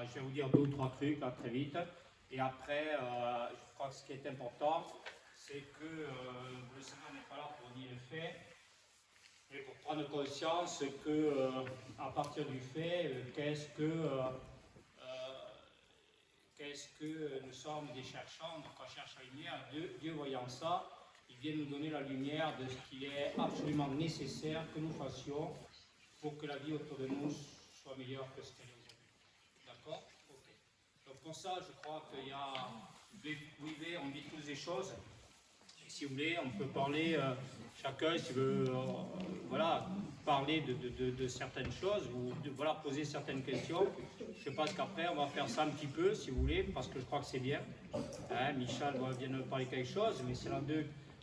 je vais vous dire 2 ou 3 trucs là, très vite. Et après, je crois que ce qui est important, c'est que le Seigneur n'est pas là pour nier le fait, mais pour prendre conscience que, à partir du fait, qu'est-ce que nous sommes des cherchants, donc on cherche la lumière. Dieu voyant ça, il vient nous donner la lumière de ce qu'il est absolument nécessaire que nous fassions pour que la vie autour de nous soit meilleure que ce qu'elle est aujourd'hui. D'accord? Ok. Donc pour ça, je crois qu'il y a, on vit tous des choses. Et si vous voulez, on peut parler, chacun, s'il veut, voilà, parler de certaines choses, ou voilà, poser certaines questions. Je pense qu'après, on va faire ça un petit peu, si vous voulez, parce que je crois que c'est bien. Hein, Michel vient de parler quelque chose, mais s'il y en a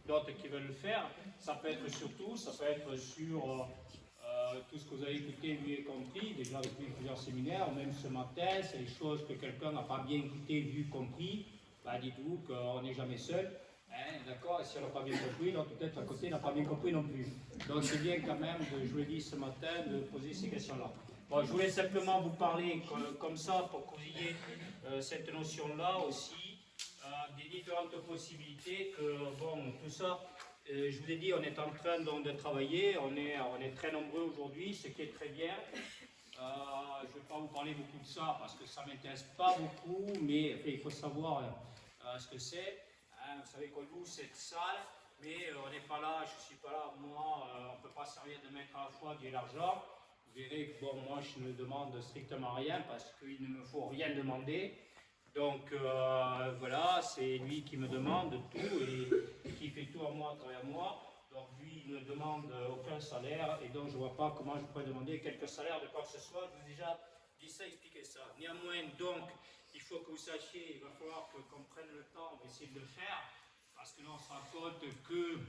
d'autres qui veulent le faire, ça peut être sur tout, ça peut être sur tout ce que vous avez écouté, vu et compris, déjà avec plusieurs séminaires, même ce matin, c'est des choses que quelqu'un n'a pas bien écouté, vu, compris, bah, dites-vous qu'on n'est jamais seul. Hein, d'accord, et si on n'a pas bien compris, l'autre peut-être à côté n'a pas bien compris non plus. Donc c'est bien quand même, je vous l'ai dit ce matin, de poser ces questions-là. Bon, je voulais simplement vous parler comme ça pour que vous ayez cette notion-là aussi, des différentes possibilités que, bon, tout ça, je vous ai dit, on est en train donc, de travailler, on est très nombreux aujourd'hui, ce qui est très bien. Je ne vais pas vous parler beaucoup de ça parce que ça ne m'intéresse pas beaucoup, mais enfin, il faut savoir ce que c'est. Hein, vous savez qu'on loue cette salle, mais on n'est pas là, je ne suis pas là, moi, on ne peut pas servir de maître à la fois Dieu et l'argent. Vous verrez que bon, moi je ne demande strictement rien parce qu'il ne me faut rien demander. Donc voilà, c'est lui qui me demande tout et qui fait tout à moi, à travers moi. Donc lui, il ne demande aucun salaire et donc je ne vois pas comment je pourrais demander quelques salaires de quoi que ce soit. Je vous ai déjà dit ça, expliqué ça. Néanmoins, donc, il faut que vous sachiez, il va falloir qu'on prenne le temps d'essayer de le faire parce que là, on se rend compte que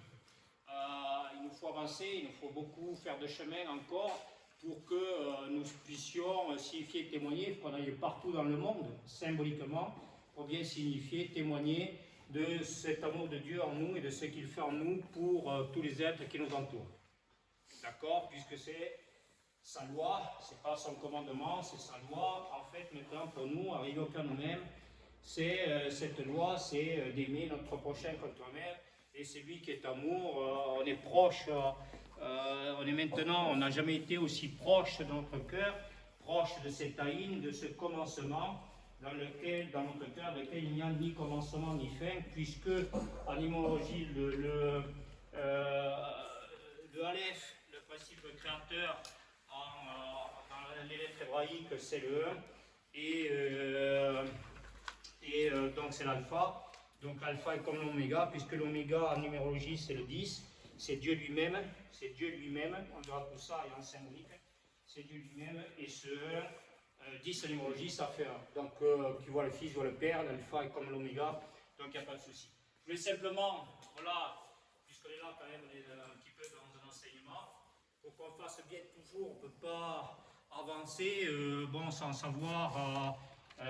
il nous faut avancer, il nous faut beaucoup faire de chemin encore pour que nous puissions signifier, témoigner, qu'on aille partout dans le monde, symboliquement, pour bien signifier, témoigner de cet amour de Dieu en nous et de ce qu'il fait en nous pour tous les êtres qui nous entourent. D'accord? Puisque c'est sa loi, c'est pas son commandement, c'est sa loi. En fait, maintenant, pour nous, arriver au cœur de nous-mêmes, c'est cette loi, c'est d'aimer notre prochain comme toi-même. Et c'est lui qui est amour, on est proche, on est maintenant, on n'a jamais été aussi proche de notre cœur, proche de cette haïne, de ce commencement, dans notre cœur, dans lequel il n'y a ni commencement ni fin, puisque en immunologie, le Aleph, le principe créateur, dans les lettres hébraïques, c'est le 1, et donc c'est l'alpha. Donc l'alpha est comme l'oméga, puisque l'oméga en numérologie c'est le 10, c'est Dieu lui-même, on verra tout ça et en symbolique, c'est Dieu lui-même, et ce 10 en numérologie ça fait 1. Donc qui voit le Fils, voit le Père, l'alpha est comme l'oméga, donc il n'y a pas de souci. Je voulais simplement, voilà, puisqu'on est là quand même, on est un petit peu dans un enseignement, pour qu'on fasse bien toujours, on ne peut pas avancer bon, sans savoir,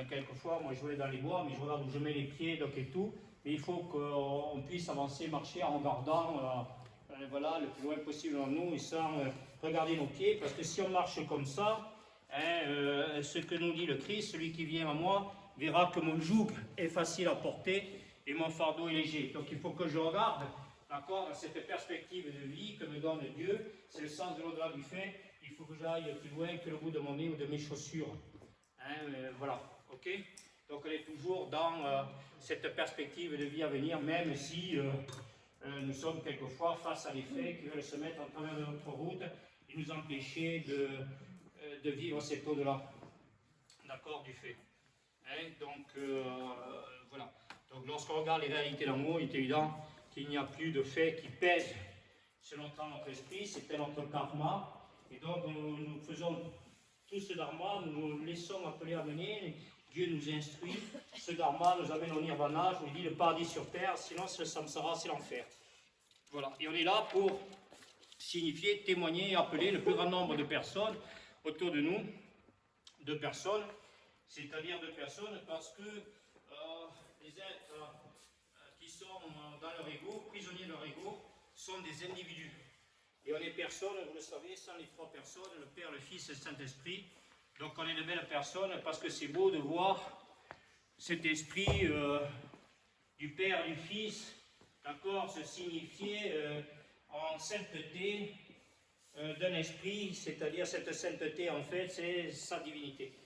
quelquefois, moi je vais dans les bois, mais je regarde où je mets les pieds, donc et tout, mais il faut qu'on puisse avancer, marcher en regardant voilà, le plus loin possible en nous et sans regarder nos pieds, parce que si on marche comme ça, hein, ce que nous dit le Christ, celui qui vient à moi verra que mon joug est facile à porter et mon fardeau est léger. Donc il faut que je regarde, d'accord, dans cette perspective de vie que me donne Dieu, c'est le sens de l'au-delà du fait, il faut que j'aille plus loin que le bout de mon nez ou de mes chaussures. Hein, voilà, ok. Donc on est toujours dans cette perspective de vie à venir, même si nous sommes quelquefois face à des faits qui veulent se mettre en travers de notre route et nous empêcher de vivre cet au-delà, d'accord, du fait. Hein, donc voilà. Donc lorsqu'on regarde les réalités d'amour, il est évident qu'il n'y a plus de faits qui pèsent sur notre esprit, c'était notre karma, et donc nous faisons tout ce dharma, nous nous laissons appeler à mener, Dieu nous instruit, ce dharma nous amène au nirvana, je vous dis le paradis sur terre, sinon c'est le samsara, c'est l'enfer. Voilà, et on est là pour signifier, témoigner, appeler le plus grand nombre de personnes autour de nous, de personnes, c'est-à-dire de personnes parce que les êtres qui sont dans leur ego, prisonniers de leur ego, sont des individus. Et on est personne, vous le savez, sans les 3 personnes, le Père, le Fils et le Saint-Esprit, Donc on est de belles personnes parce que c'est beau de voir cet esprit du Père, du Fils, d'accord, se signifier en sainteté d'un esprit, c'est-à-dire cette sainteté en fait, c'est sa divinité.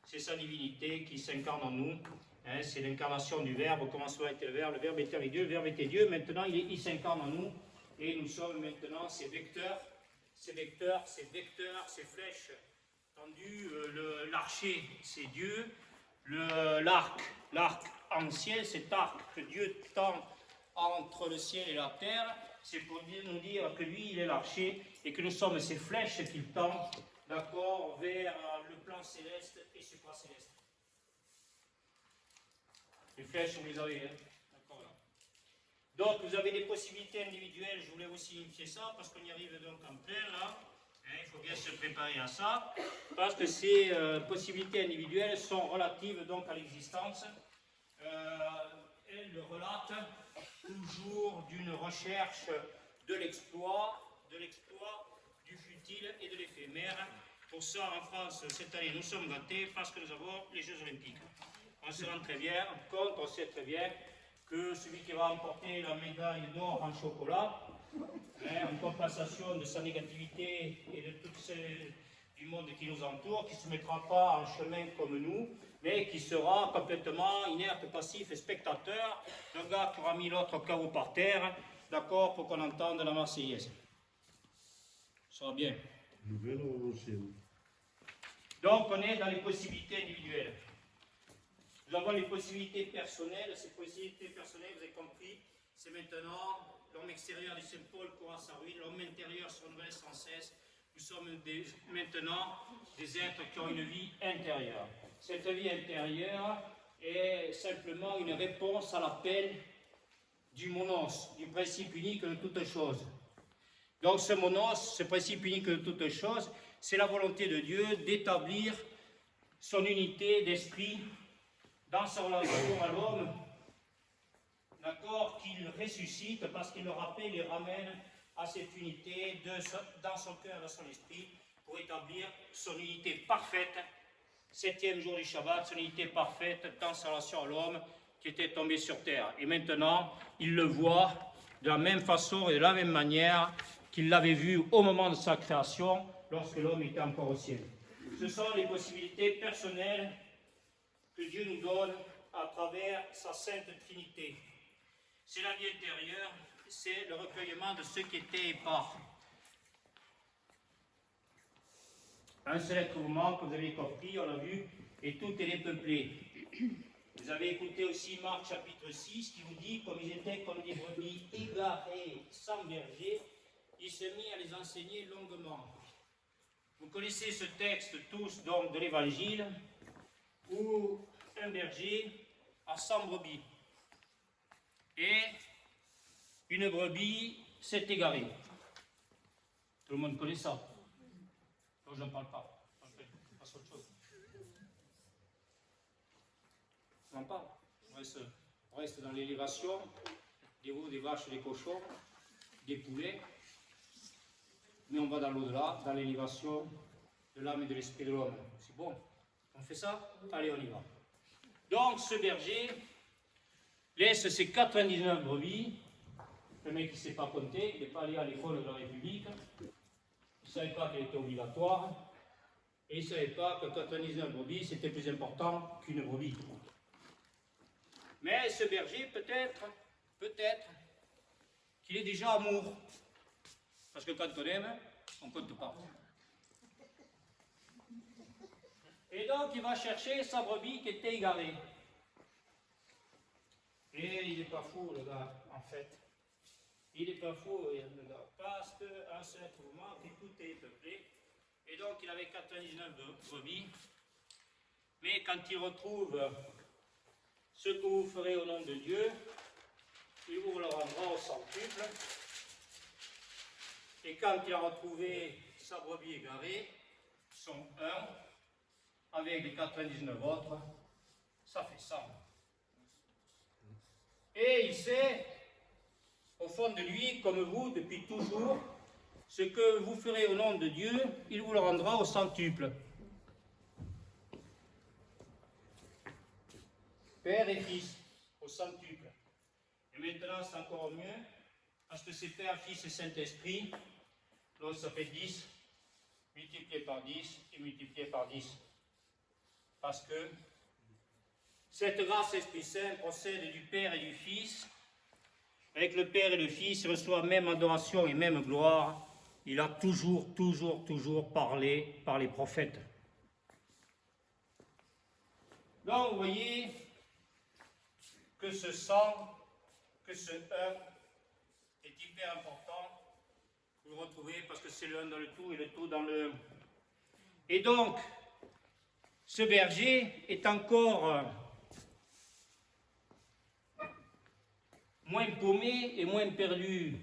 C'est sa divinité qui s'incarne en nous. Hein, c'est l'incarnation du Verbe. Au commencement était le Verbe était avec Dieu, le Verbe était Dieu. Maintenant, il s'incarne en nous et nous sommes maintenant ses vecteurs, ces flèches tendues. L'archer, c'est Dieu. L'arc ancien, cet arc que Dieu tend entre le ciel et la terre, c'est pour nous dire que lui, il est l'archer et que nous sommes ces flèches qu'il tend, d'accord, vers le plan céleste et supracéleste. Les flèches, vous les avez, hein? D'accord, là. Donc, vous avez des possibilités individuelles, je voulais vous signifier ça, parce qu'on y arrive donc en plein, là. Hein, il faut bien se préparer à ça, parce que ces possibilités individuelles sont relatives donc à l'existence. Elles relatent toujours d'une recherche de l'exploit, du futile et de l'éphémère. Pour ça, en France, cette année, nous sommes gâtés parce que nous avons les Jeux Olympiques. On se rend très bien compte, on sait très bien que celui qui va remporter la médaille d'or en chocolat, hein, en compensation de sa négativité et de tout du monde qui nous entoure, qui ne se mettra pas en chemin comme nous, mais qui sera complètement inerte, passif et spectateur, le gars qui aura mis l'autre KO par terre, d'accord, pour qu'on entende la Marseillaise. Ça sera bien. Donc on est dans les possibilités individuelles. Nous avons les possibilités personnelles. Ces possibilités personnelles, vous avez compris, c'est maintenant l'homme extérieur du Saint-Paul court à sa ruine, l'homme intérieur se renouvelle sans cesse. Nous sommes maintenant des êtres qui ont une vie intérieure. Cette vie intérieure est simplement une réponse à l'appel du monos, du principe unique de toutes choses. Donc ce monos, ce principe unique de toutes choses, c'est la volonté de Dieu d'établir son unité d'esprit dans sa relation à l'homme, d'accord, qu'il ressuscite parce qu'il le rappelle et ramène à cette unité dans son cœur, dans son esprit, pour établir son unité parfaite, 7e jour du Shabbat, son unité parfaite dans sa relation à l'homme qui était tombé sur terre. Et maintenant, il le voit de la même façon et de la même manière qu'il l'avait vu au moment de sa création, lorsque l'homme était encore au ciel. Ce sont les possibilités personnelles que Dieu nous donne à travers sa sainte Trinité. C'est la vie intérieure, c'est le recueillement de ce qui était épars. Un seul être vous manque, vous avez compris, on l'a vu, et tout est dépeuplé. Vous avez écouté aussi Marc chapitre 6 qui vous dit, comme ils étaient comme des brebis égarées, sans berger, il s'est mis à les enseigner longuement. Vous connaissez ce texte tous donc de l'Évangile, où un berger a 100 brebis. Et une brebis s'est égarée. Tout le monde connaît ça. Donc je n'en parle pas. Je passe à autre chose. On en parle. On reste dans l'élévation des veaux, des vaches, des cochons, des poulets. Mais on va dans l'au-delà, dans l'élévation de l'âme et de l'esprit de l'homme. C'est bon. On fait ça? Allez, on y va. Donc ce berger laisse ses 99 brebis. Le mec il ne sait pas compter, il n'est pas allé à l'école de la République. Il ne savait pas qu'elle était obligatoire. Et il ne savait pas que 99 brebis c'était plus important qu'une brebis. Mais ce berger, peut-être qu'il est déjà amour. Parce que quand on aime, on ne compte pas. Et donc il va chercher sa brebis qui était égarée. Et il n'est pas fou, le gars, en fait. Il n'est pas fou, le gars, parce qu'un seul être vous manque et tout est peuplé. Et donc il avait 99 brebis. Mais quand il retrouve ce que vous ferez au nom de Dieu, il vous le rendra au centuple. Et quand il a retrouvé sa brebis égarée, son 1, avec les 99 autres, ça fait 100. Et il sait, au fond de lui, comme vous, depuis toujours, ce que vous ferez au nom de Dieu, il vous le rendra au centuple. Père et Fils, au centuple. Et maintenant, c'est encore mieux, parce que c'est Père, Fils et Saint-Esprit, donc ça fait 10, multiplié par 10 et multiplié par 10. Parce que cette grâce Esprit Saint procède du Père et du Fils. Avec le Père et le Fils, il reçoit même adoration et même gloire. Il a toujours parlé par les prophètes. Donc, vous voyez que ce sang, que ce un est hyper important. Vous le retrouvez parce que c'est le un dans le tout et le tout dans le un. Et donc, ce berger est encore moins paumé et moins perdu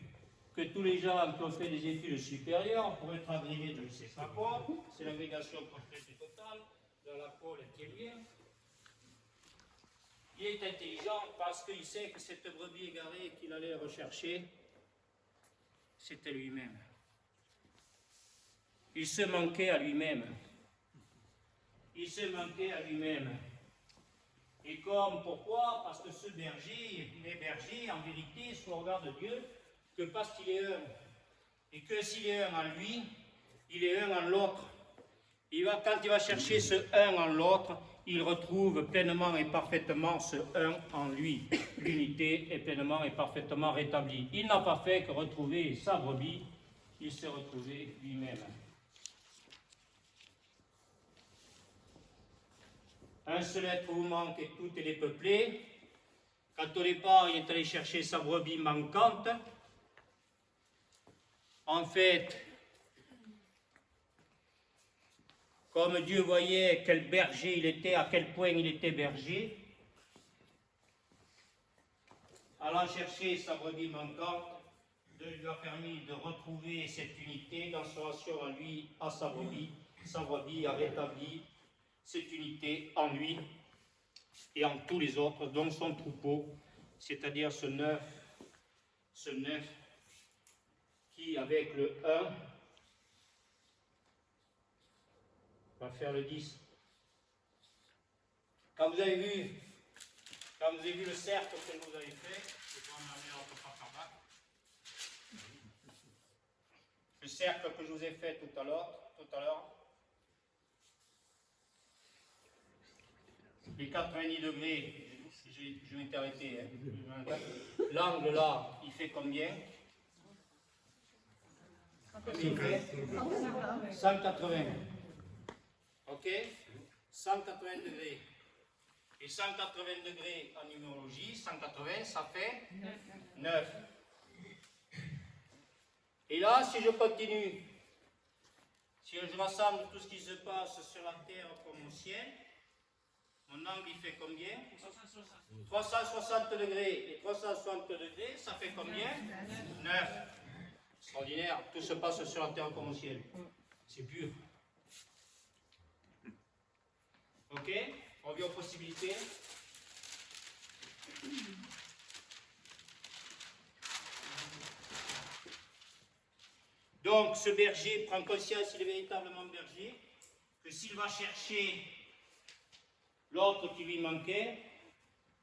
que tous les gens qui ont fait des études supérieures pour être agrégés de je ne sais pas quoi. C'est l'agrégation complète et totale dans la pôle intérieure. Il est intelligent parce qu'il sait que cette brebis égarée qu'il allait rechercher, c'était lui-même. Il se manquait à lui-même. Il se manquait à lui-même. Et comme, pourquoi? Parce que ce berger, il est berger, en vérité, sous le regard de Dieu, que parce qu'il est un. Et que s'il est un en lui, il est un en l'autre. Quand il va chercher ce un en l'autre, il retrouve pleinement et parfaitement ce un en lui. L'unité est pleinement et parfaitement rétablie. Il n'a pas fait que retrouver sa brebis, il s'est retrouvé lui-même. Un seul être vous manque et tout est peuplé. Quand au départ il est allé chercher sa brebis manquante, en fait, comme Dieu voyait quel berger il était, à quel point il était berger, allant chercher sa brebis manquante, Dieu lui a permis de retrouver cette unité dans son relation à lui, à sa brebis a rétabli cette unité en lui et en tous les autres, dont son troupeau, c'est-à-dire ce neuf qui, avec le 1, va faire le 10. Quand vous avez vu le cercle que vous avez fait, le cercle que je vous ai fait tout à l'heure, les 90 degrés, je m'étais arrêté, hein. L'angle là, il fait combien? Il fait 180. Ok? 180 degrés. Et 180 degrés en numérologie, 180, ça fait 9. Et là, si je continue, si je rassemble tout ce qui se passe sur la terre comme au ciel, mon angle il fait combien? 360 degrés. Et 360 degrés, ça fait combien? 9. Extraordinaire. Tout se passe sur la terre comme au ciel. C'est pur. Ok? On revient aux possibilités. Donc, ce berger prend conscience, il est véritablement berger, que s'il va chercher l'autre qui lui manquait,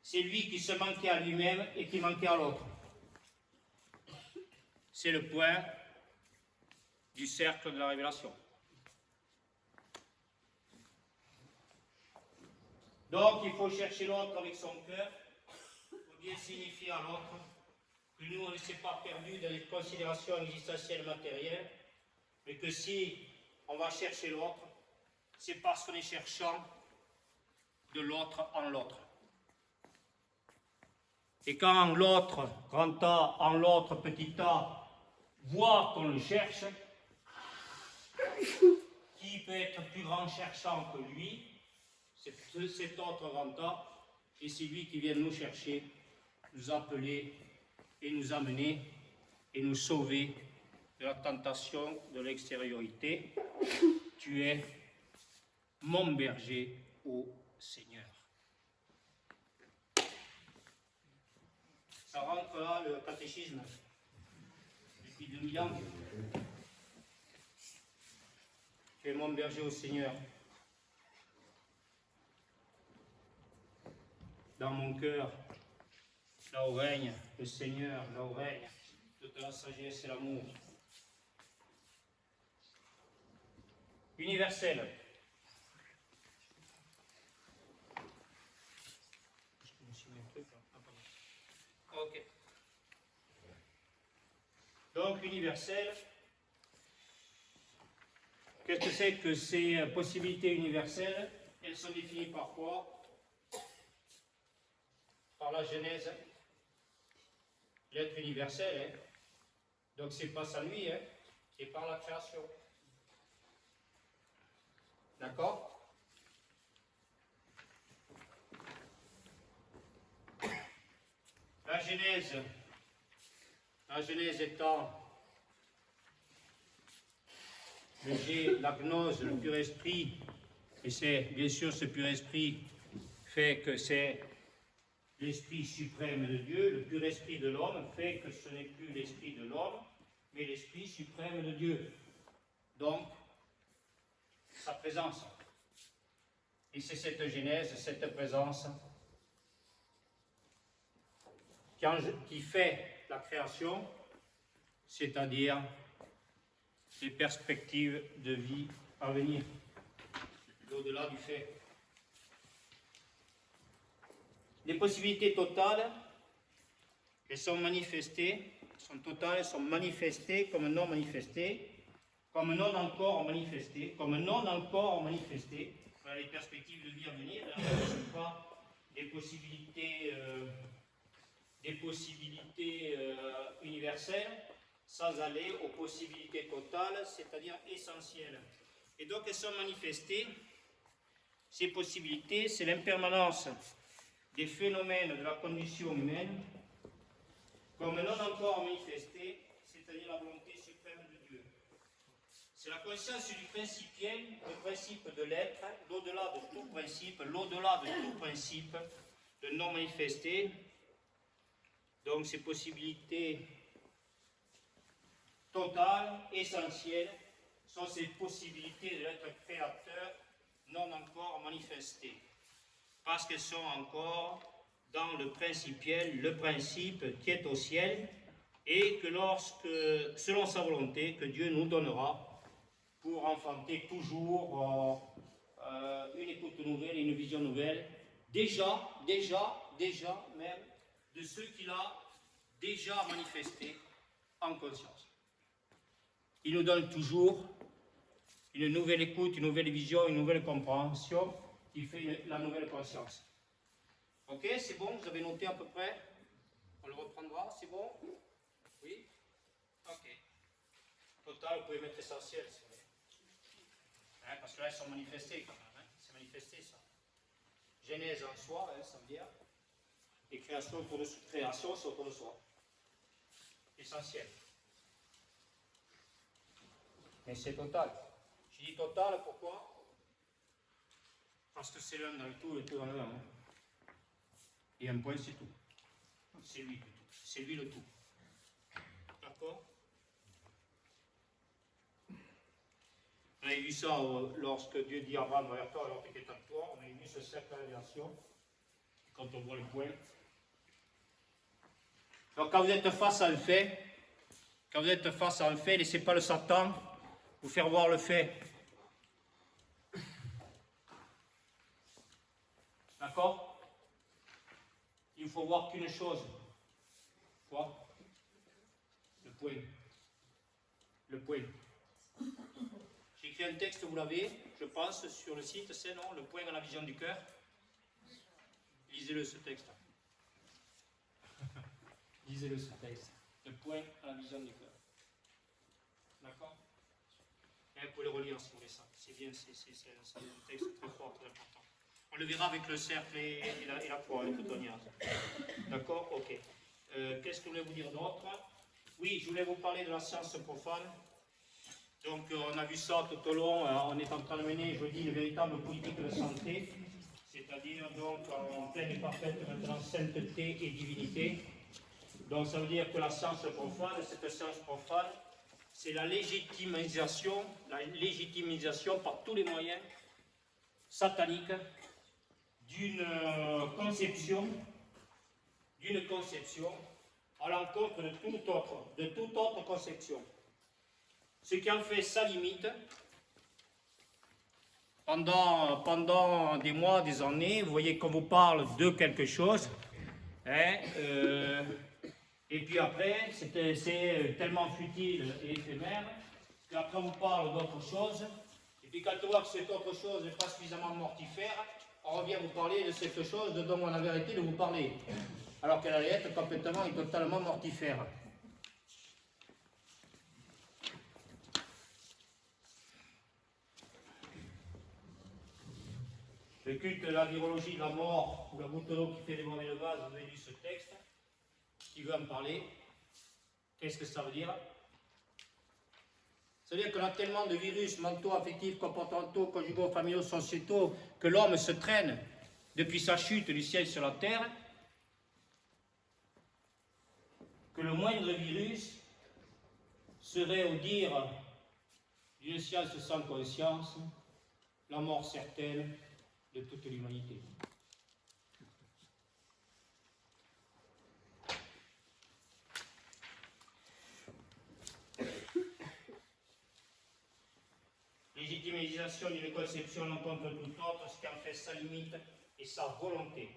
c'est lui qui se manquait à lui-même et qui manquait à l'autre. C'est le point du cercle de la révélation. Donc, il faut chercher l'autre avec son cœur, pour bien signifier à l'autre que nous, on ne s'est pas perdu dans les considérations existentielles matérielles, mais que si on va chercher l'autre, c'est parce qu'on est cherchant de l'autre en l'autre. Et quand l'autre, grand A, en l'autre, petit a, voit qu'on le cherche, qui peut être plus grand cherchant que lui? C'est cet autre grand A, et c'est lui qui vient nous chercher, nous appeler et nous amener et nous sauver de la tentation de l'extériorité. Tu es mon berger, ô Seigneur. Ça rentre là, le catéchisme, depuis 2000 ans. Tu es mon berger, ô Seigneur. dans mon cœur, là où règne le Seigneur, là où règne toute la sagesse et l'amour. Universel. Ok. Donc, universel. Qu'est-ce que c'est que ces possibilités universelles? Elles sont définies par quoi? Par la Genèse. L'être universel, hein? Donc c'est pas sa nuit, hein? Et par la création. D'accord? La Genèse étant la gnose, le pur esprit, et c'est bien sûr ce pur esprit fait que c'est l'esprit suprême de Dieu, le pur esprit de l'homme fait que ce n'est plus l'esprit de l'homme, mais l'esprit suprême de Dieu. Donc, sa présence. Et c'est cette Genèse, cette présence qui fait la création, c'est-à-dire les perspectives de vie à venir, au-delà du fait. Les possibilités totales, elles sont manifestées, sont totales, elles sont manifestées comme non manifestées, comme non encore manifestées, comme non encore manifestées. Voilà les perspectives de vie à venir, hein, ce ne sont pas des possibilités universelles, sans aller aux possibilités totales, c'est-à-dire essentielles. Et donc elles sont manifestées, ces possibilités, c'est l'impermanence des phénomènes de la condition humaine, comme non encore manifestés, c'est-à-dire la volonté suprême de Dieu. C'est la conscience du principiel, le principe de l'être, l'au-delà de tout principe de non manifesté. Donc ces possibilités totales, essentielles, sont ces possibilités de l'être créateur non encore manifestées, parce qu'elles sont encore dans le principiel, le principe qui est au ciel, et que lorsque, selon sa volonté, que Dieu nous donnera pour enfanter toujours une écoute nouvelle et une vision nouvelle, déjà même, de ce qu'il a déjà manifesté en conscience. Il nous donne toujours une nouvelle écoute, une nouvelle vision, une nouvelle compréhension qui fait la nouvelle conscience. Ok, c'est bon, vous avez noté à peu près? On le reprendra, c'est bon? Oui? Ok. Total, vous pouvez mettre essentiel, si vous voulez. Hein, parce que là, elles sont manifestées quand même. Hein, c'est manifesté, ça. Genèse en soi, hein, ça veut dire. Et création autour de soi. Création, c'est autour de soi. Essentiel. Mais c'est total. Je dis total, pourquoi? Parce que c'est l'un dans le tout et tout dans l'un. Hein. Et un point, c'est tout. C'est lui le tout. C'est lui le tout. D'accord? On a vu ça lorsque Dieu dit à Abraham, vers toi alors que tu es en toi. On a vu ce cercle d'aviation. Quand on voit le point. Donc quand vous êtes face à un fait, laissez pas le Satan vous faire voir le fait. D'accord? Il ne faut voir qu'une chose. Quoi? Le point. Le point. J'ai écrit un texte, vous l'avez, je pense, sur le site, c'est non, le point dans la vision du cœur. Lisez-le ce texte. Lisez-le ce texte. Le point à la vision du cœur. D'accord? Et vous pouvez le relire si vous voulez ça. C'est bien, c'est un texte très fort, très important. On le verra avec le cercle et la croix, et tout en ira. D'accord? Ok. Qu'est-ce que je voulais vous dire d'autre? Oui, je voulais vous parler de la science profane. Donc, on a vu ça tout au long. On est en train de mener, je dis, une véritable politique de santé, c'est-à-dire donc en pleine et parfaite maintenant sainteté et divinité. Donc, ça veut dire que la science profane, cette science profane, c'est la légitimisation par tous les moyens sataniques d'une conception à l'encontre de toute autre conception. Ce qui en fait sa limite pendant des mois, des années. Vous voyez qu'on vous parle de quelque chose, hein, et puis après, c'est tellement futile et éphémère qu'après on vous parle d'autre chose, et puis quand on voit que cette autre chose n'est pas suffisamment mortifère, on revient vous parler de cette chose dont on avait arrêté de vous parler, alors qu'elle allait être complètement et totalement mortifère. Le culte de la virologie de la mort, ou la goutte d'eau qui fait déborder le vase, vous avez lu ce texte, qui veut en parler. Qu'est-ce que ça veut dire? Ça veut dire qu'on a tellement de virus mentaux, affectifs, comportementaux, conjugaux, familiaux, sociétaux, que l'homme se traîne depuis sa chute du ciel sur la terre, que le moindre virus serait, au dire d'une science sans conscience, la mort certaine de toute l'humanité. Légitimisation d'une conception non contre tout autre, ce qui en fait sa limite et sa volonté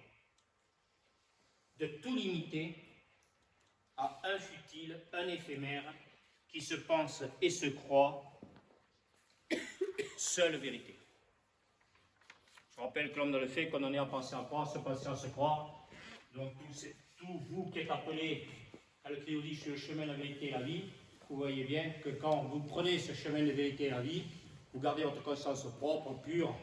de tout limiter à un futile, un éphémère, qui se pense et se croit seule vérité. Je rappelle que l'homme dans le fait qu'on en est à penser à croire, se penser à se croire. Donc tout vous qui êtes appelés à le Théodie sur le chemin de la vérité et la vie, vous voyez bien que quand vous prenez ce chemin de vérité et la vie, vous gardez votre conscience propre, pure,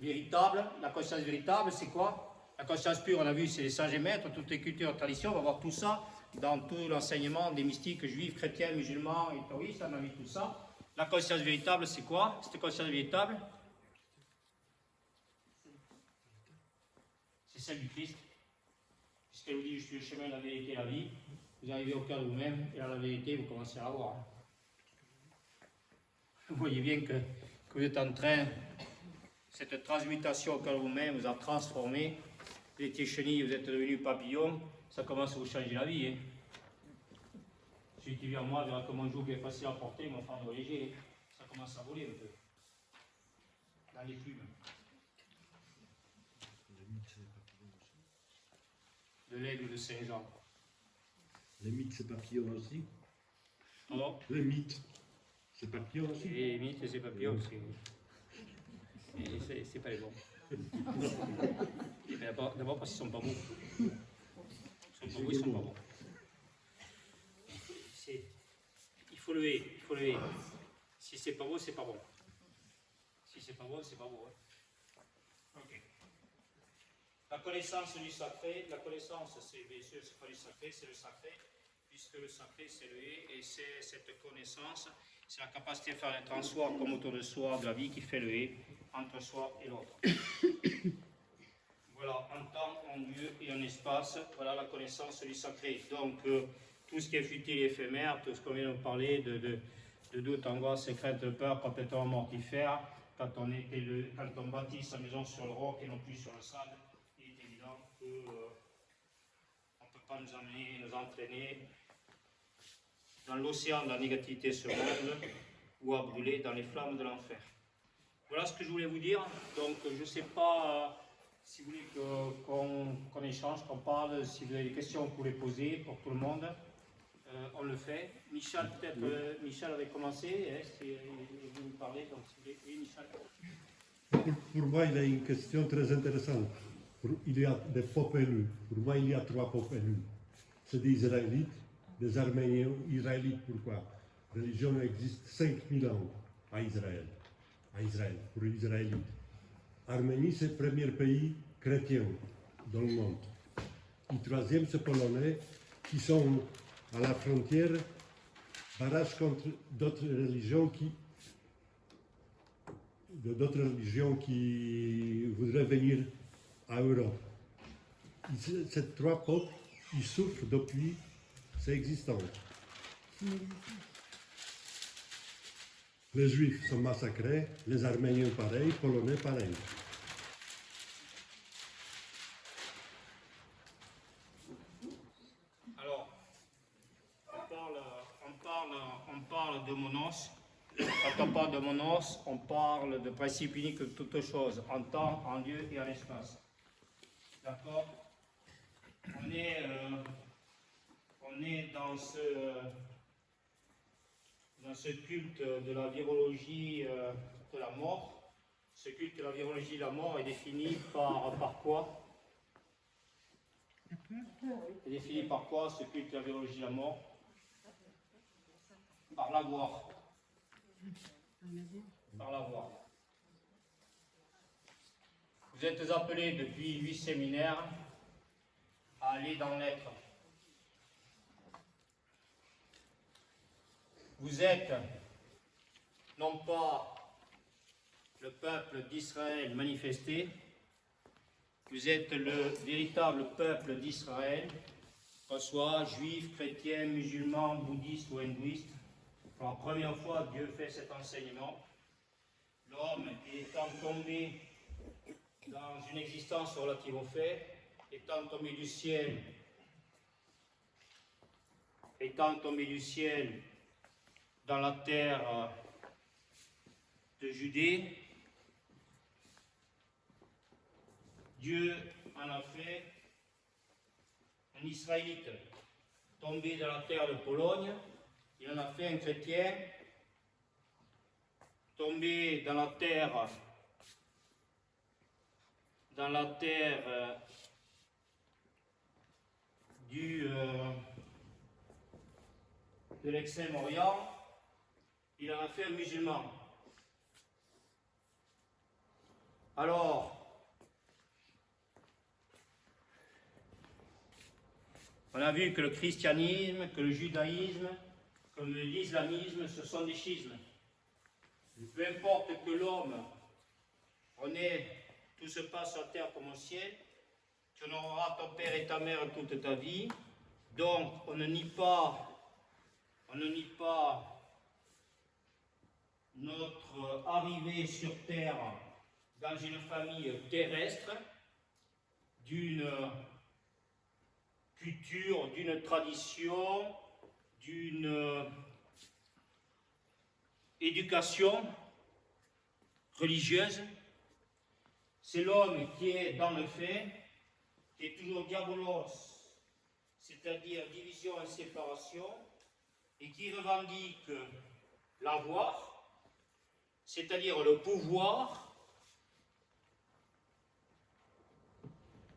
véritable. La conscience véritable, c'est quoi? La conscience pure, on a vu, c'est les sages et maîtres, toutes les cultures et traditions, on va voir tout ça dans tout l'enseignement des mystiques juifs, chrétiens, musulmans et taoïstes, on a vu tout ça. La conscience véritable, c'est quoi? Cette conscience véritable, c'est celle du Christ. Puisqu'elle vous dit, je suis le chemin, la vérité et la vie, vous arrivez au cœur de vous-même, et à la vérité, vous commencez à la voir. Vous voyez bien que vous êtes en train, cette transmutation au cœur de vous-même vous a transformé. Vous étiez chenille, vous êtes devenu papillon, ça commence à vous changer la vie. Hein. Celui qui vient à moi verra que mon joug est facile à porter, mon fardeau léger. Ça commence à voler un peu. Dans les plumes. De l'aigle de Saint-Jean. Les mythes, c'est papillon aussi. Pardon? Les mythes, c'est papillon aussi. Les mythes et c'est papillon, c'est pas les bons. D'abord parce qu'ils sont pas bons. Ils sont pas bons. Il faut le haïr. Si c'est pas beau, c'est pas bon. Si c'est pas bon, c'est pas beau. Hein. Ok. La connaissance du sacré, la connaissance, c'est bien sûr, c'est pas du sacré, c'est le sacré, puisque le sacré, c'est le hé, et c'est cette connaissance, c'est la capacité de faire naître en soi, comme autour de soi, de la vie qui fait le hé, entre soi et l'autre. Voilà, en temps, en lieu et en espace, voilà la connaissance du sacré. Donc, tout ce qui est futile et éphémère, tout ce qu'on vient de parler, de doute, angoisse, crainte, de peur, complètement mortifère, quand on bâtit sa maison sur le roc et non plus sur le sable, il est évident qu'on ne peut pas nous entraîner dans l'océan de la négativité sur l'onde ou à brûler dans les flammes de l'enfer. Voilà ce que je voulais vous dire. Donc, je ne sais pas si vous voulez qu'on échange, qu'on parle, si vous avez des questions, vous pouvez les poser pour tout le monde. On le fait. Michel, peut-être, Michel avait commencé, hein, si vous nous parlez, donc si vous voulez. Oui, Michel. Pour moi, il y a une question très intéressante. Il y a des peuples élus. Pour moi, il y a 3 peuples élus. C'est des Israélites, des Arméniens israélites. Pourquoi? La religion existe 5000 ans à Israël, pour les Israélites. Arménie, c'est le premier pays chrétien dans le monde. Le troisième, c'est Polonais, qui sont à la frontière, barrage contre d'autres religions qui voudraient venir à Europe. Ces 3 peuples, ils souffrent depuis sa existence. Les Juifs sont massacrés, les Arméniens pareil, les Polonais pareil. parle de monos, quand on parle de monos, on parle de principe unique de toute chose, en temps, en lieu et en espace. D'accord? On est dans ce culte de la virologie de la mort. Ce culte de la virologie de la mort est défini par quoi? Est défini par quoi ce culte de la virologie de la mort? Par l'avoir. Par l'avoir. Vous êtes appelés depuis 8 séminaires à aller dans l'être. Vous êtes non pas le peuple d'Israël manifesté, vous êtes le véritable peuple d'Israël, qu'on soit juif, chrétien, musulman, bouddhiste ou hindouiste. Pour la première fois, Dieu fait cet enseignement. L'homme étant tombé dans une existence relative au fait, étant tombé du ciel dans la terre de Judée, Dieu en a fait un Israélite tombé dans la terre de Pologne, il en a fait un chrétien tombé dans la terre de l'Extrême-Orient, il en a fait un musulman. Alors, on a vu que le christianisme, que le judaïsme, comme l'islamisme, ce sont des schismes. Peu importe que l'homme, tout se passe sur terre comme au ciel, tu honoreras ton père et ta mère toute ta vie, donc on ne nie pas notre arrivée sur terre dans une famille terrestre, d'une culture, d'une tradition, d'une éducation religieuse. C'est l'homme qui est dans le fait, qui est toujours diabolos, c'est-à-dire division et séparation, et qui revendique l'avoir, c'est-à-dire le pouvoir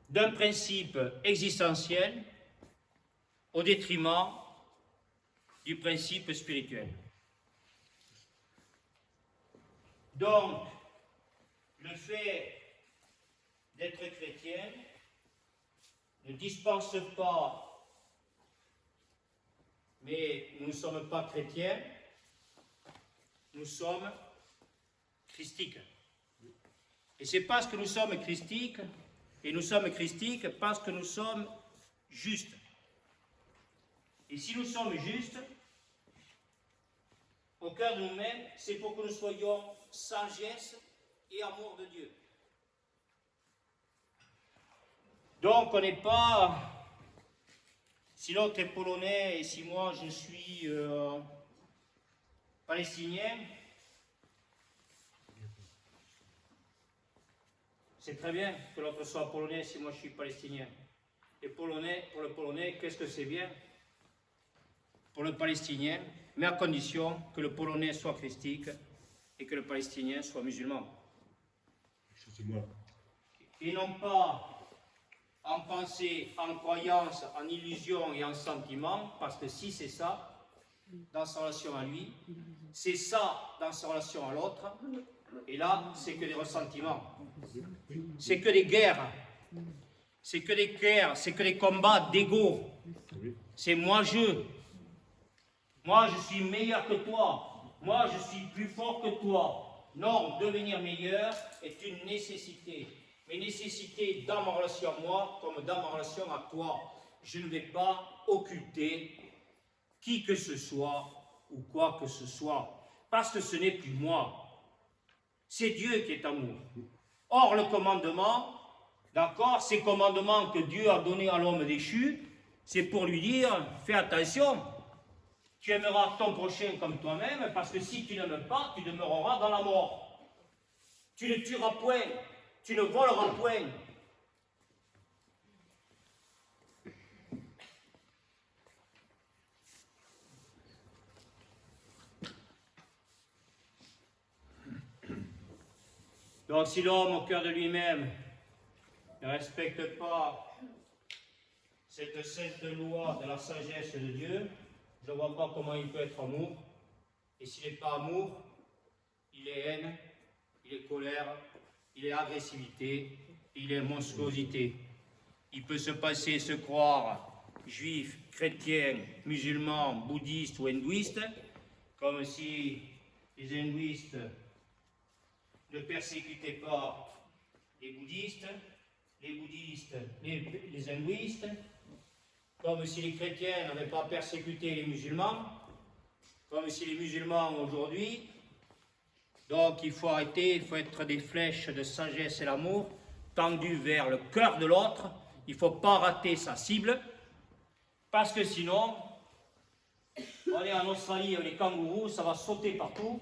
d'un principe existentiel au détriment du principe spirituel. Donc, le fait d'être chrétien ne dispense pas, mais nous ne sommes pas chrétiens, nous sommes christiques. Et c'est parce que nous sommes christiques, et nous sommes christiques parce que nous sommes justes. Et si nous sommes justes, au cœur de nous-mêmes, c'est pour que nous soyons sagesse et amour de Dieu. Donc on n'est pas, si l'autre est polonais et si moi je suis palestinien, c'est très bien que l'autre soit polonais si moi je suis palestinien. Et polonais, pour le polonais, qu'est-ce que c'est bien? Pour le palestinien, mais à condition que le polonais soit christique et que le palestinien soit musulman. Excusez-moi. Et non pas en pensée, en croyance, en illusion et en sentiment, parce que si c'est ça, dans sa relation à lui, c'est ça dans sa relation à l'autre, et là, c'est que des ressentiments. C'est que des guerres. C'est que des guerres, c'est que des combats d'ego. C'est moi je. Moi je suis meilleur que toi. Moi je suis plus fort que toi. Non, devenir meilleur est une nécessité. Mais nécessité dans ma relation à moi comme dans ma relation à toi. Je ne vais pas occulter qui que ce soit ou quoi que ce soit. Parce que ce n'est plus moi. C'est Dieu qui est amour. Or, le commandement, d'accord, ces commandements que Dieu a donnés à l'homme déchu, c'est pour lui dire, fais attention, Tu aimeras ton prochain comme toi-même, parce que si tu n'aimes pas, tu demeureras dans la mort. Tu ne tueras point, tu ne voleras point. Donc si l'homme, au cœur de lui-même, ne respecte pas cette sainte loi de la sagesse de Dieu, je ne vois pas comment il peut être amour. Et s'il n'est pas amour, il est haine, il est colère, il est agressivité, il est monstruosité. Il peut se passer et se croire juif, chrétien, musulman, bouddhiste ou hindouiste, comme si les hindouistes ne persécutaient pas les bouddhistes les hindouistes, comme si les chrétiens n'avaient pas persécuté les musulmans, comme si les musulmans aujourd'hui. Donc il faut arrêter, il faut être des flèches de sagesse et l'amour tendues vers le cœur de l'autre. Il ne faut pas rater sa cible, parce que sinon, on est en Australie avec les kangourous, ça va sauter partout.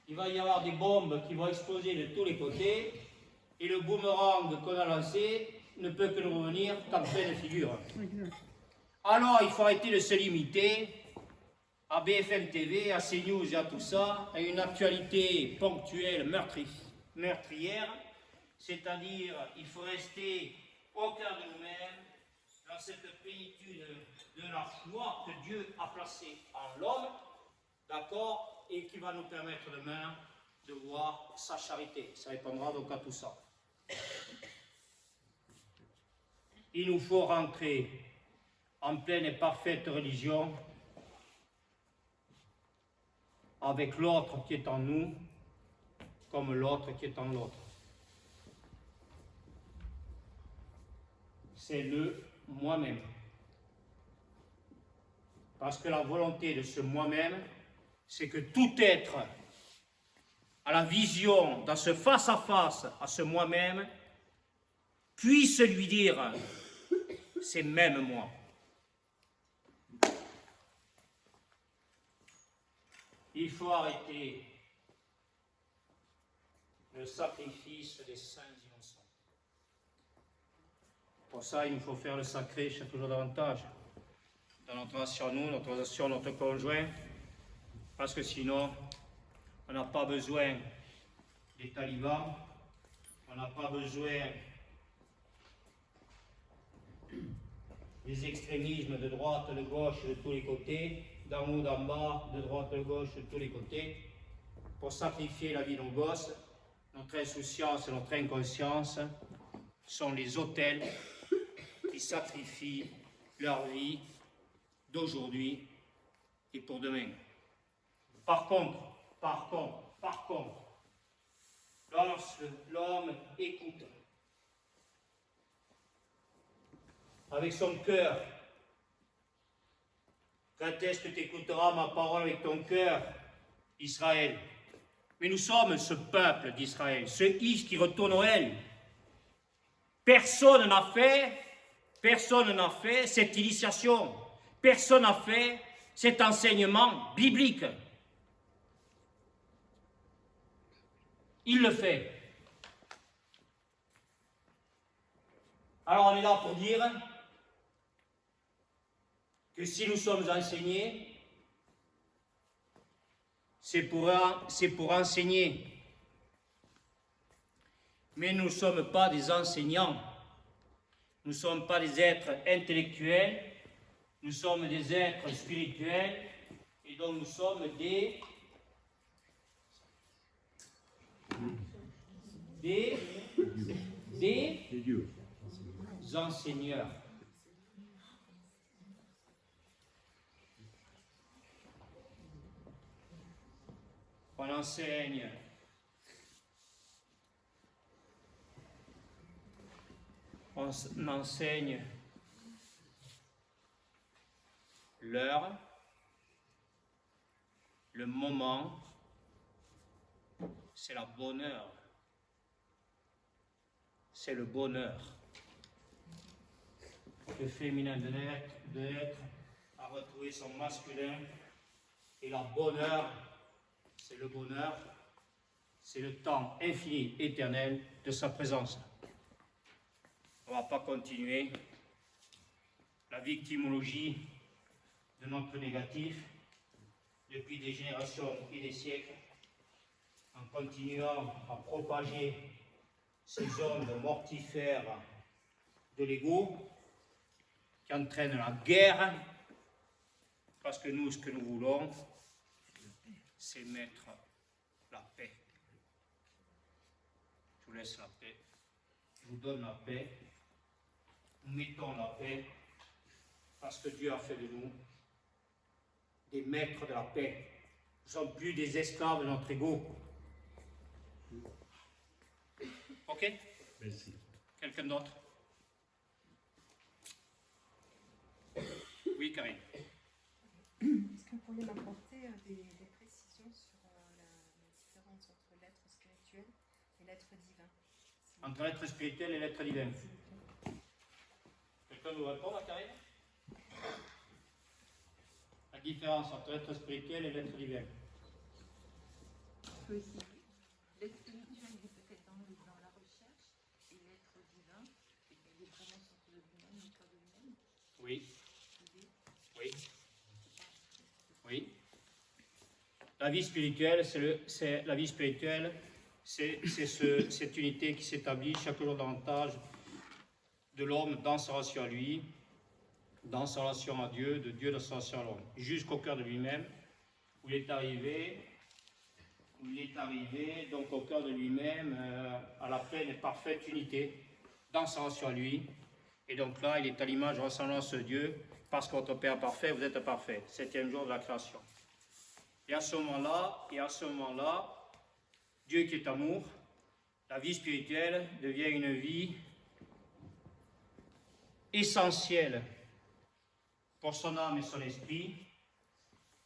Il va y avoir des bombes qui vont exploser de tous les côtés, et le boomerang qu'on a lancé ne peut que nous revenir qu'en pleine figure. Alors il faut arrêter de se limiter à BFM TV, à CNews et à tout ça, à une actualité ponctuelle meurtrière, c'est-à-dire il faut rester au cœur de nous-mêmes, dans cette plénitude de la foi que Dieu a placée en l'homme, d'accord, et qui va nous permettre demain de voir sa charité. Ça répondra donc à tout ça. Il nous faut rentrer en pleine et parfaite religion avec l'autre qui est en nous, comme l'autre qui est en l'autre. C'est le moi-même. Parce que la volonté de ce moi-même, c'est que tout être à la vision, dans ce face-à-face à ce moi-même, puisse lui dire « c'est même moi ». Il faut arrêter le sacrifice des saints innocents. Pour ça, il nous faut faire le sacré chaque jour davantage. Dans notre relation à nous, notre relation à notre conjoint, parce que sinon, on n'a pas besoin des talibans, on n'a pas besoin des extrémismes de droite, de gauche, de tous les côtés, d'en haut, d'en bas, de droite, de gauche, de tous les côtés, pour sacrifier la vie de nos gosses. Notre insouciance et notre inconscience sont les autels qui sacrifient leur vie d'aujourd'hui et pour demain. Par contre, lorsque l'homme écoute avec son cœur, quand est-ce que tu écouteras ma parole avec ton cœur, Israël? Mais nous sommes ce peuple d'Israël, ce Is qui retourne au Elle. Personne n'a fait cette initiation, personne n'a fait cet enseignement biblique. Il le fait. Alors on est là pour dire que si nous sommes enseignés, c'est pour enseigner. Mais nous ne sommes pas des enseignants. Nous ne sommes pas des êtres intellectuels. Nous sommes des êtres spirituels. Et donc nous sommes des enseigneurs. On enseigne l'heure, le moment, c'est la bonne heure. C'est le bonheur. Le féminin de l'être a retrouvé son masculin Et la bonheur, c'est le bonheur, c'est le temps infini, éternel de sa présence. On ne va pas continuer la victimologie de notre négatif depuis des générations et des siècles, en continuant à propager ces ondes mortifères de l'ego qui entraînent la guerre, parce que nous, ce que nous voulons, c'est mettre la paix. Je vous laisse la paix, je vous donne la paix, nous mettons la paix, parce que Dieu a fait de nous des maîtres de la paix. Nous ne sommes plus des esclaves de notre ego. Ok? Merci. Quelqu'un d'autre? Oui, Karine. Est-ce que vous pourriez m'apporter des précisions sur la différence entre l'être spirituel et l'être divin? Entre l'être spirituel et l'être divin. Quelqu'un nous répond, Karine? La différence entre l'être spirituel et l'être divin. Peut essayer. L'être spirituel, il est peut-être dans la recherche, et l'être divin, il est vraiment sorti de lui-même, il pas de lui-même. Oui. Oui. Oui. La vie spirituelle, c'est cette unité qui s'établit chaque jour davantage de l'homme dans sa relation à lui, dans sa relation à Dieu, de Dieu dans sa relation à l'homme, jusqu'au cœur de lui-même, où il est arrivé, donc au cœur de lui-même, à la pleine et parfaite unité, dans sa relation à lui. Et donc là, il est à l'image et ressemblance de Dieu, parce que votre Père parfait, vous êtes parfait. 7e jour de la création. Et à ce moment-là, Dieu qui est amour, la vie spirituelle devient une vie essentielle pour son âme et son esprit,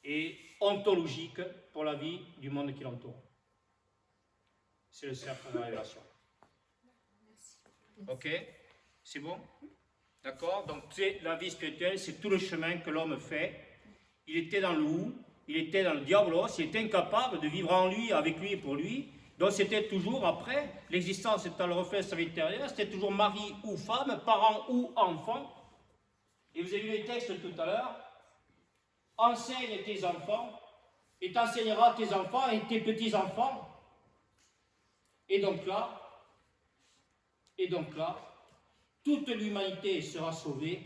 et ontologique pour la vie du monde qui l'entoure. C'est le cercle de la révélation. Ok? C'est bon? D'accord? Donc la vie spirituelle, c'est tout le chemin que l'homme fait. Il était dans le ou, il était dans le diabolos, il était incapable de vivre en lui, avec lui et pour lui. Donc c'était toujours, après, l'existence étant le reflet de sa vie intérieure, c'était toujours mari ou femme, parent ou enfant. Et vous avez vu les textes tout à l'heure. Enseigne tes enfants, et t'enseigneras tes enfants et tes petits-enfants. Et donc là, toute l'humanité sera sauvée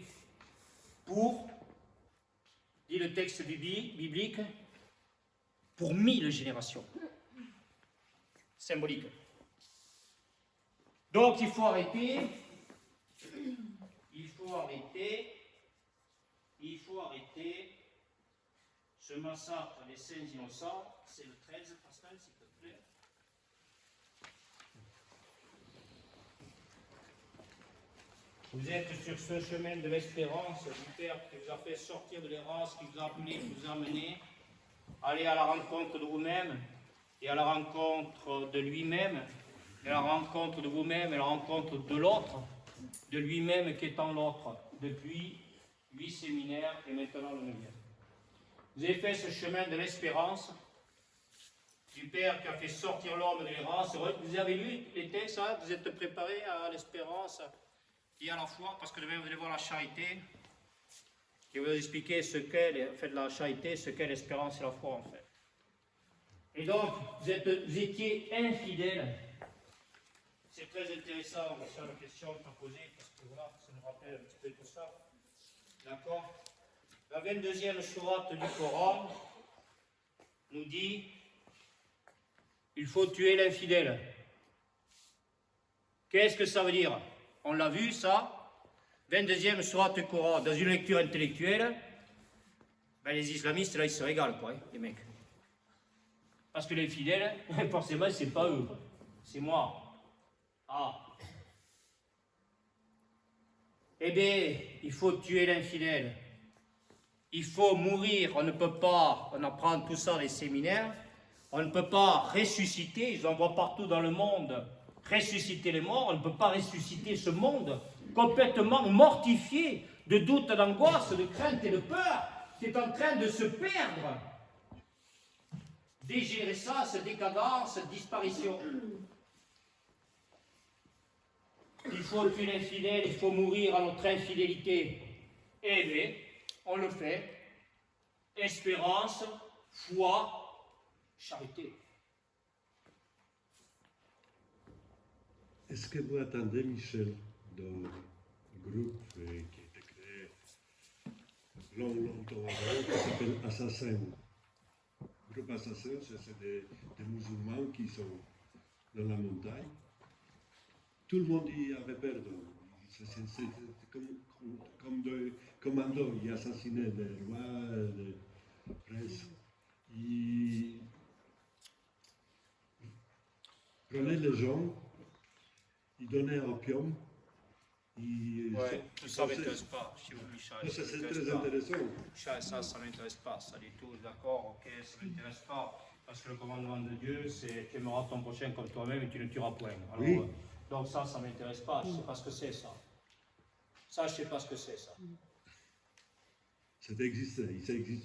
pour, dit le texte biblique, pour 1000 générations. Symbolique. Donc il faut arrêter ce massacre des saints innocents. C'est le 13, Pascal, s'il te plaît. Vous êtes sur ce chemin de l'espérance du Père qui vous a fait sortir de l'errance, qui vous a appelé, qui vous a amené. Allez à la rencontre de vous-même et à la rencontre de lui-même, et à la rencontre de vous-même et à la rencontre de l'autre, de lui-même qui est en l'autre, depuis 8 séminaires et maintenant le 9e. Vous avez fait ce chemin de l'espérance du Père qui a fait sortir l'homme de l'errance. Vous avez lu les textes, hein? Vous êtes préparés à l'espérance et à la foi, parce que demain vous allez voir la charité, et vous allez expliquer ce qu'est la charité, ce qu'est l'espérance et la foi en fait. Et donc, vous étiez infidèles. C'est très intéressant sur la question que tu as posée, parce que voilà, ça nous rappelle un petit peu tout ça. D'accord? La 22e sourate du Coran nous dit il faut tuer l'infidèle. Qu'est-ce que ça veut dire? On l'a vu ça, 22e sourate du Coran, dans une lecture intellectuelle, ben les islamistes là ils se régalent quoi, les mecs. Parce que les fidèles, forcément c'est pas eux, c'est moi. Ah. Eh bien, il faut tuer l'infidèle. Il faut mourir, on ne peut pas, on apprend tout ça dans les séminaires, on ne peut pas ressusciter, ils en voient partout dans le monde, ressusciter les morts, on ne peut pas ressusciter ce monde complètement mortifié de doutes, d'angoisse, de crainte et de peur, qui est en train de se perdre. dégénérescence, décadence, disparition. Il faut tuer l'infidèle, il faut mourir à notre infidélité. Eh bien, on le fait. Espérance, foi, charité. Est-ce que vous attendez Michel dans le groupe qui a été créé longtemps avant, qui s'appelle Assassin? Le groupe Assassin, c'est des musulmans qui sont dans la montagne. Tout le monde y avait peur. C'est comme des commandos, ils assassinaient des rois, des princes. Ils prenaient les gens, ils donnaient opium. Tout ça ne m'intéresse pas, chez vous, Michel. C'est très intéressant. Michel, ça ne m'intéresse pas, ça du tout, d'accord, ok, ça ne m'intéresse pas. Parce que le commandement de Dieu, c'est tu aimeras ton prochain comme toi-même et tu ne tueras point. Alors, Oui. Donc ça ne m'intéresse pas, je ne sais pas ce que c'est ça. Ça, je ne sais pas ce que c'est ça. Ça existe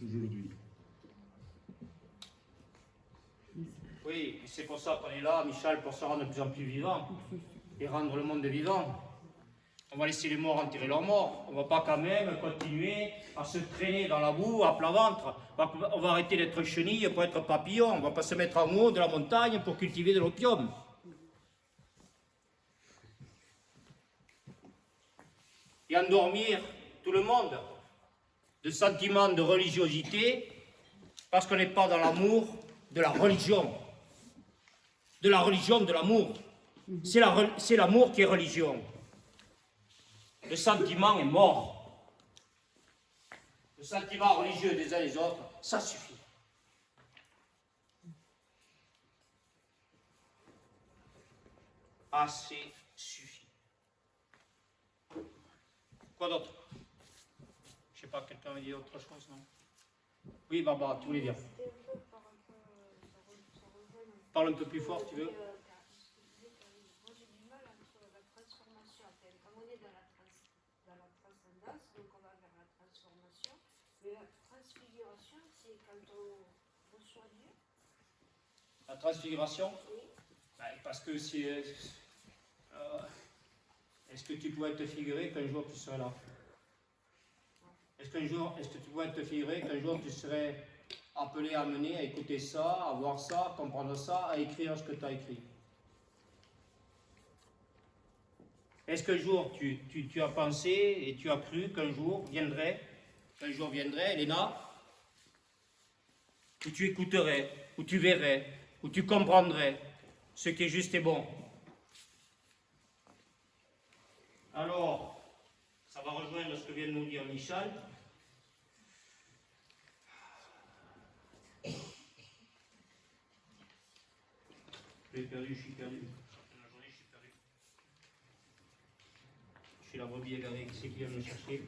aujourd'hui. Oui, et c'est pour ça qu'on est là, Michel, pour se rendre de plus en plus vivant et rendre le monde vivant. On va laisser les morts enterrer leurs morts. On ne va pas quand même continuer à se traîner dans la boue à plat ventre. On va arrêter d'être chenille pour être papillon. On ne va pas se mettre en haut de la montagne pour cultiver de l'opium. Et endormir tout le monde de sentiments de religiosité parce qu'on n'est pas dans l'amour de la religion. De la religion de l'amour. C'est l'amour qui est religion. Le sentiment est mort. Le sentiment religieux des uns et des autres, ça suffit. Assez suffit. Quoi d'autre? Je ne sais pas, quelqu'un veut dire autre chose, non? Oui, Barbara, tu voulais dire. Parle un peu plus fort, tu veux? La transfiguration? Oui. Ben, parce que si. Est-ce que tu pourrais te figurer qu'un jour tu serais là? Est-ce que tu pourrais te figurer qu'un jour tu serais appelé à mener, à écouter ça, à voir ça, à comprendre ça, à écrire ce que tu as écrit? Est-ce qu'un jour tu as pensé et tu as cru qu'un jour viendrait, Léna, où tu écouterais, où tu verrais, où tu comprendrais ce qui est juste et bon? Alors, ça va rejoindre ce que vient de nous dire Michel. Je suis perdu. Dans la journée, je suis perdu. Je suis la brebis égarée, qui c'est qui vient me chercher?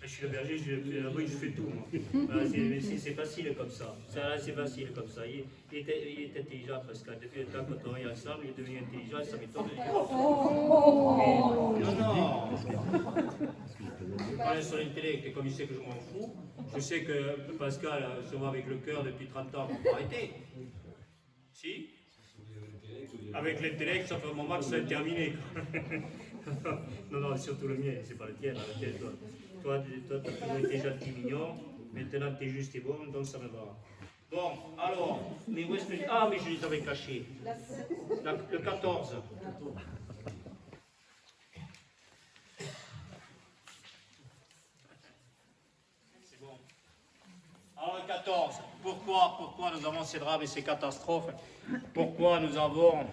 Je suis le berger, je fais tout, moi. Voilà, c'est facile comme ça. C'est facile comme ça. Il est intelligent, Pascal. Depuis le temps qu'on travaille ensemble, il est devenu intelligent, ça m'étonne. Non. Je parle sur l'intellect, et comme il sait que je m'en fous, je sais que Pascal se voit avec le cœur depuis 30 ans, pour arrêter. Si? Avec l'intellect, ça fait un moment que ça est terminé. Non, surtout le mien, c'est pas le tien, le tien, toi. Toi, tu as toujours été gentil, mignon, maintenant tu es juste et bon, donc ça me va. Bon, alors, mais où est-ce que... Ah, mais je les avais cachés. Le 14. C'est bon. Alors, le 14. Pourquoi nous avons ces drames et ces catastrophes? Pourquoi nous avons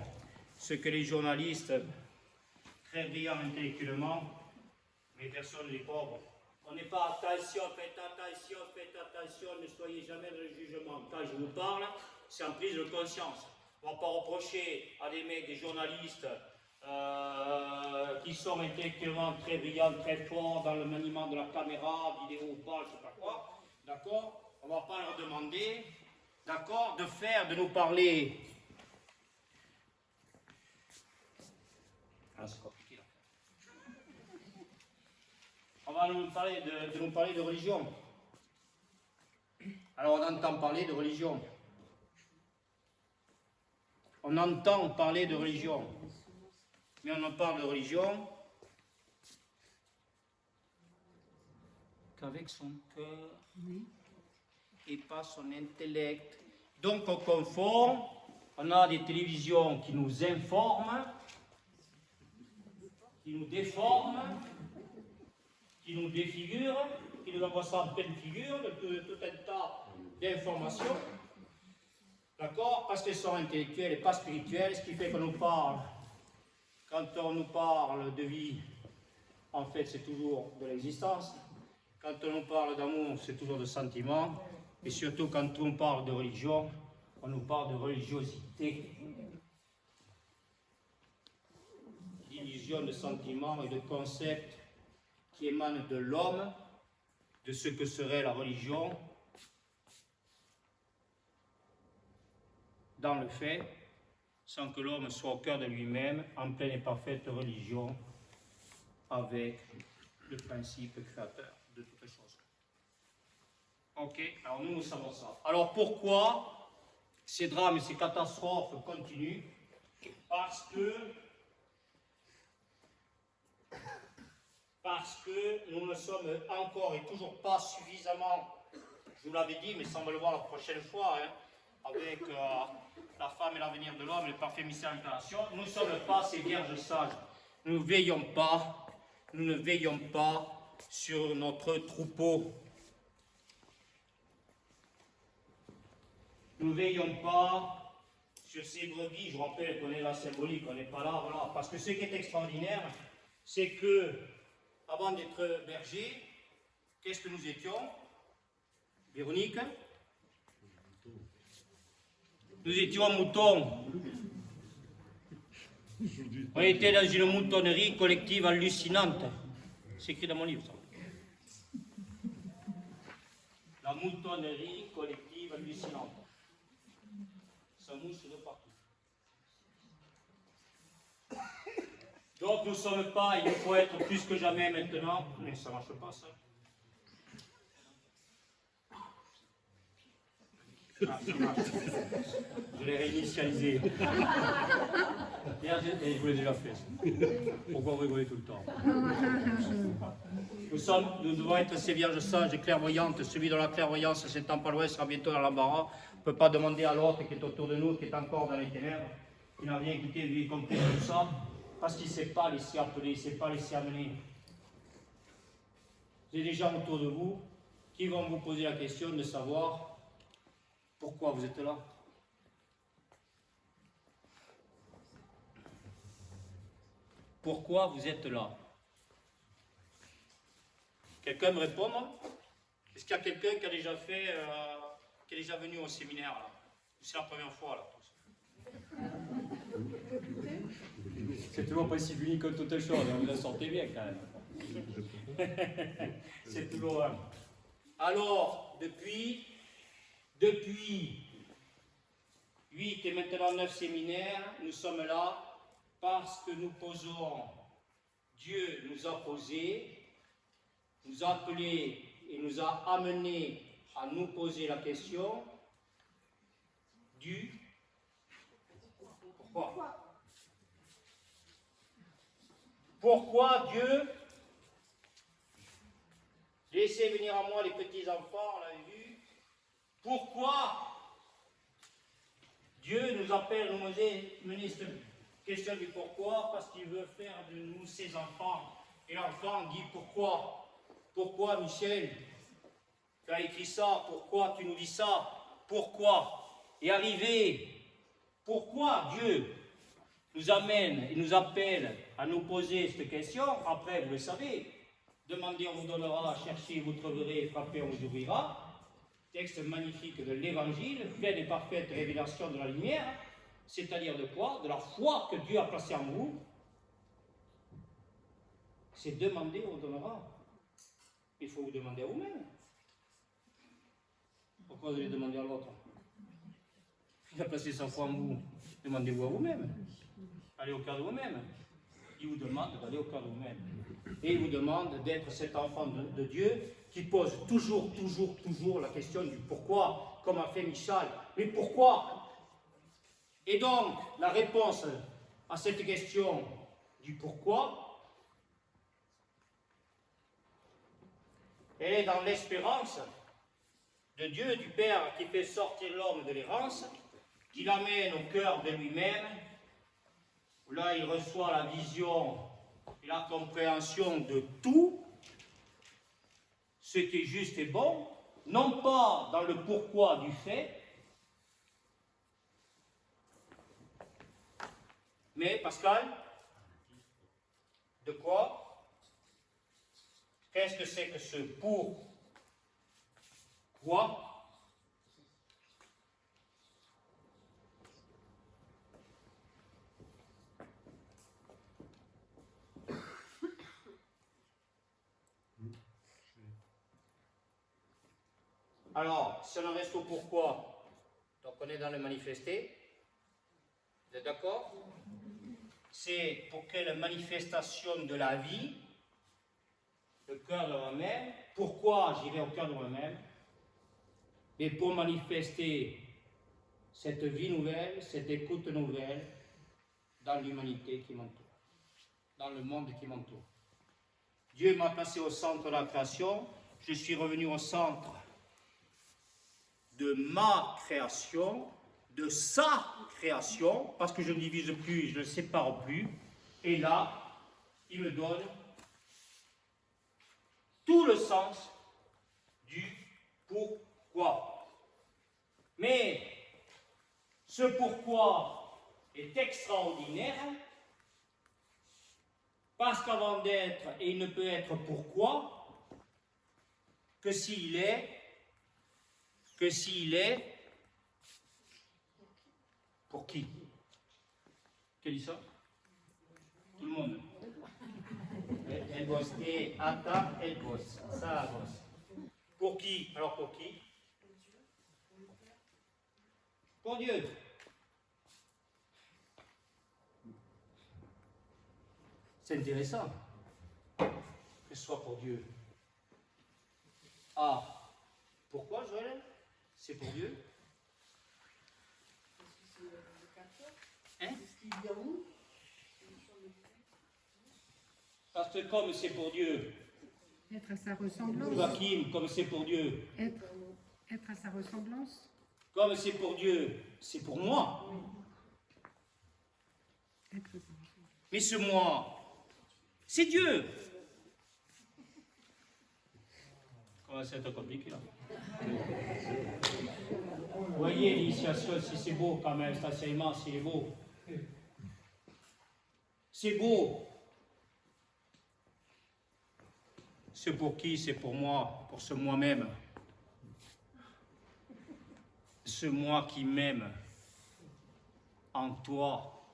ce que les journalistes, très brillants intellectuellement, mais personne n'est pauvre. On n'est pas attention, faites attention, ne soyez jamais dans le jugement. Quand je vous parle, c'est en prise de conscience. On ne va pas reprocher à des mecs, des journalistes qui sont intellectuellement très brillants, très forts dans le maniement de la caméra, vidéo ou pas, je ne sais pas quoi. D'accord? On ne va pas leur demander, d'accord, de nous parler. Ah, c'est compliqué là. On va nous parler de religion. Alors on entend parler de religion. On entend parler de religion. Mais on en parle de religion qu'avec son cœur et pas son intellect. Donc on confond, on a des télévisions qui nous informent, qui nous déforment, qui nous défigurent, qui nous envoient ça en pleine figure, de tout un tas d'informations, d'accord, parce qu'elles sont intellectuelles et pas spirituelles, ce qui fait qu'on nous parle, quand on nous parle de vie, en fait c'est toujours de l'existence, quand on nous parle d'amour, c'est toujours de sentiments, et surtout quand on parle de religion, on nous parle de religiosité, d'illusion de sentiments et de concepts qui émanent de l'homme, de ce que serait la religion, dans le fait, sans que l'homme soit au cœur de lui-même, en pleine et parfaite religion, avec le principe créateur de toutes les choses. Ok, alors nous savons ça. Alors pourquoi ces drames et ces catastrophes continuent? Parce que nous ne sommes encore et toujours pas suffisamment, je vous l'avais dit, mais ça on va le voir la prochaine fois, hein, avec la femme et l'avenir de l'homme, le parfait mystère de l'incarnation, nous ne sommes pas ces vierges sages. Nous ne veillons pas sur notre troupeau. Nous ne veillons pas sur ces brebis. Je rappelle qu'on est la symbolique, on n'est pas là, voilà. Parce que ce qui est extraordinaire, c'est que, avant d'être berger, qu'est-ce que nous étions? Véronique? Nous étions moutons. On était dans une moutonnerie collective hallucinante. C'est écrit dans mon livre, ça. La moutonnerie collective hallucinante. Ça mouche de partout. Donc nous ne sommes pas, il faut être plus que jamais maintenant, mais ça ne marche pas ça. Ah, ça marche. Je l'ai réinitialisé. Hier, je vous l'ai déjà fait. Pourquoi vous rigolez tout le temps? Nous devons être ces vierges sages et clairvoyantes. Celui dont la clairvoyance s'étend par l'ouest sera bientôt dans l'embarras. On ne peut pas demander à l'autre qui est autour de nous, qui est encore dans les ténèbres, qui n'a rien écouté, lui, compris tout ça, parce qu'il ne s'est pas laissé appeler, il ne s'est pas laissé amener. Vous avez des gens autour de vous qui vont vous poser la question de savoir pourquoi vous êtes là. Pourquoi vous êtes là? Quelqu'un me répondre? Est-ce qu'il y a quelqu'un qui a déjà fait, qui est déjà venu au séminaire là? C'est la première fois là. C'est toujours pas si unique que toute chose, vous la sortez bien quand même. C'est toujours un. Alors, depuis 8 et maintenant 9 séminaires, nous sommes là parce que nous posons, Dieu nous a posé, nous a appelés et nous a amenés à nous poser la question du pourquoi. Pourquoi Dieu, laissez venir à moi les petits enfants, on l'avait vu, pourquoi Dieu nous appelle, nous mener cette question du pourquoi, parce qu'il veut faire de nous ses enfants. Et l'enfant dit pourquoi? Pourquoi Michel? Tu as écrit ça, pourquoi tu nous dis ça? Pourquoi? Et arrivé, pourquoi Dieu nous amène et nous appelle à nous poser cette question? Après, vous le savez, demandez, on vous donnera, cherchez, vous trouverez, frappez, on vous ouvrira. Texte magnifique de l'Évangile, pleine et parfaite révélation de la lumière, c'est-à-dire de quoi? De la foi que Dieu a placée en vous. C'est demander, on vous donnera. Il faut vous demander à vous-même. Pourquoi vous allez demander à l'autre? Il a placé sa foi en vous. Demandez-vous à vous-même. Allez au cœur de vous-même. Il vous demande d'aller au cœur de vous-même. Et il vous demande d'être cet enfant de Dieu qui pose toujours la question du pourquoi, comme a fait Michel. Mais pourquoi? Et donc, la réponse à cette question du pourquoi, elle est dans l'espérance de Dieu, du Père qui fait sortir l'homme de l'errance, qui l'amène au cœur de lui-même, où là il reçoit la vision et la compréhension de tout ce qui est juste et bon, non pas dans le pourquoi du fait, mais Pascal, de quoi? Qu'est-ce que c'est que ce pourquoi? Alors, si on en reste au pourquoi, donc on est dans le manifesté, vous êtes d'accord? C'est pour quelle manifestation de la vie, le cœur de moi-même. Pourquoi j'irai au cœur de moi-même? Et pour manifester cette vie nouvelle, cette écoute nouvelle dans l'humanité qui m'entoure, dans le monde qui m'entoure. Dieu m'a placé au centre de la création, je suis revenu au centre de ma création, de sa création, parce que je ne divise plus, je ne sépare plus, et là, il me donne tout le sens du pourquoi. Mais ce pourquoi est extraordinaire, parce qu'avant d'être, et il ne peut être pourquoi, que s'il est pour qui? Qui dit ça? Tout le monde. Elle bosse. Et Atta, elle bosse. Ça bosse. Pour qui? Alors pour qui? Pour Dieu. C'est intéressant que ce soit pour Dieu. Ah. Pourquoi, Joël? C'est pour Dieu? Hein? Parce que comme c'est pour Dieu, être à sa ressemblance. Joachim, comme c'est pour Dieu, être à sa ressemblance. Comme c'est pour Dieu, c'est pour moi. Mais ce moi, c'est Dieu. Comment c'est compliqué là? Vous voyez l'initiation, si c'est beau quand même, cet enseignement, s'il est beau. C'est beau. C'est pour qui? C'est pour moi, pour ce moi-même. Ce moi qui m'aime en toi,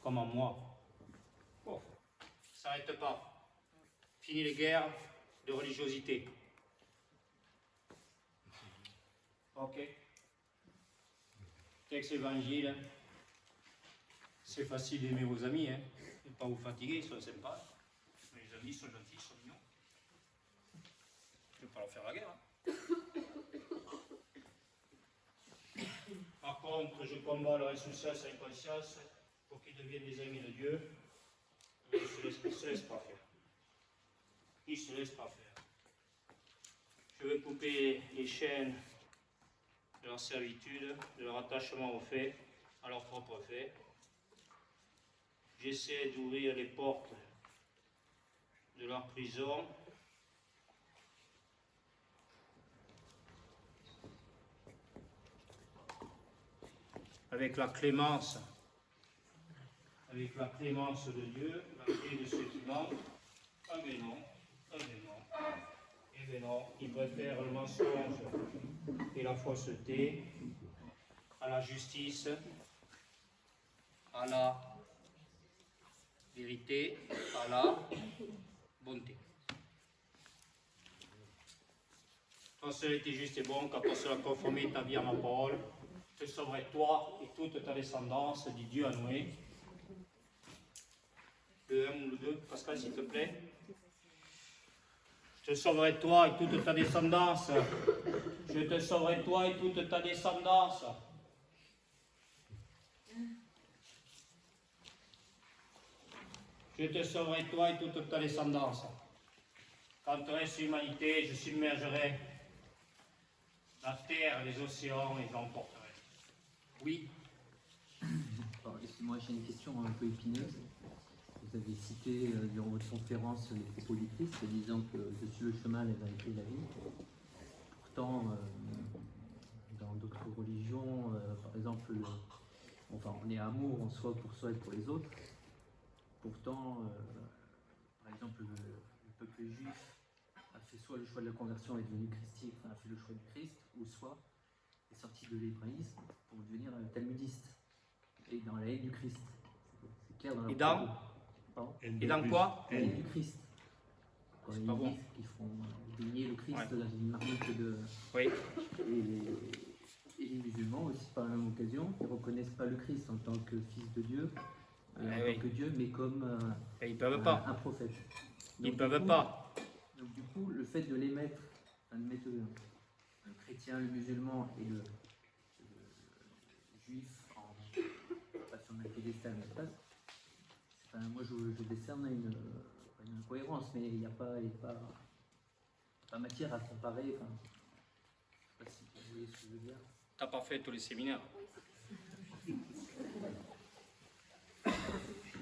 comme en moi. Bon, ça n'arrête pas. Fini les guerres de religiosité. Ok. Texte évangile. C'est facile d'aimer vos amis, hein. Ne pas vous fatiguer, ils sont sympas. Mais les amis sont gentils, ils sont mignons. Je ne vais pas leur faire la guerre. Hein. Par contre, je combats leur insouciance et inconscience pour qu'ils deviennent des amis de Dieu. Mais ils ne se laissent pas faire. Ils ne se laissent pas faire. Je veux couper les chaînes de leur servitude, de leur attachement aux faits, à leurs propres faits. J'essaie d'ouvrir les portes de leur prison. Avec la clémence de Dieu, la clé de ceux qui manquent. Ah mais non, ah mais non, eh bien non, ils préfèrent le mensonge et la fausseté à la justice, à la vérité, à la bonté. Toi seul était juste et bon, car pour cela conformer ta vie à ma parole, te sauverai toi et toute ta descendance, dit Dieu à Noé. Le 1 ou le 2, Pascal, s'il te plaît. Je te sauverai toi et toute ta descendance. Je te sauverai toi et toute ta descendance. Je te sauverai toi et toute ta descendance. Quand reste l'humanité, je submergerai la terre, les océans et je l'emporterai. Oui. Alors, excusez-moi, j'ai une question un peu épineuse. Vous avez cité durant votre conférence les propos du Christ, disant que je suis le chemin, la vérité et la vie. Pourtant, dans d'autres religions, par exemple, on est amour en soi pour soi et pour les autres. Pourtant, par exemple, le peuple juif a fait soit le choix de la conversion et est devenu christique, enfin, a fait le choix du Christ, ou soit est sorti de l'hébraïsme pour devenir talmudiste et dans la haine du Christ. C'est clair dans la Et dans propos. Pardon. Et dans quoi? La haine du Christ. Quand C'est ils pas bon. disent qu'ils font baigner le Christ Ouais. dans une marmite de. Oui. Et les musulmans aussi, par la même occasion, ils ne reconnaissent pas le Christ en tant que fils de Dieu, en oui. tant que Dieu, mais comme Et ils ne peuvent pas. un prophète. Ils Donc, ne peuvent du coup, pas. Donc du coup, le fait de les mettre, de mettre le chrétien, le musulman et le juif pas sur un piédestal, mais pas. Enfin, moi, je décerne une incohérence, mais il n'y a pas matière à comparer. Enfin, je ne sais pas si vous voyez ce que je veux dire. Tu n'as pas fait tous les séminaires.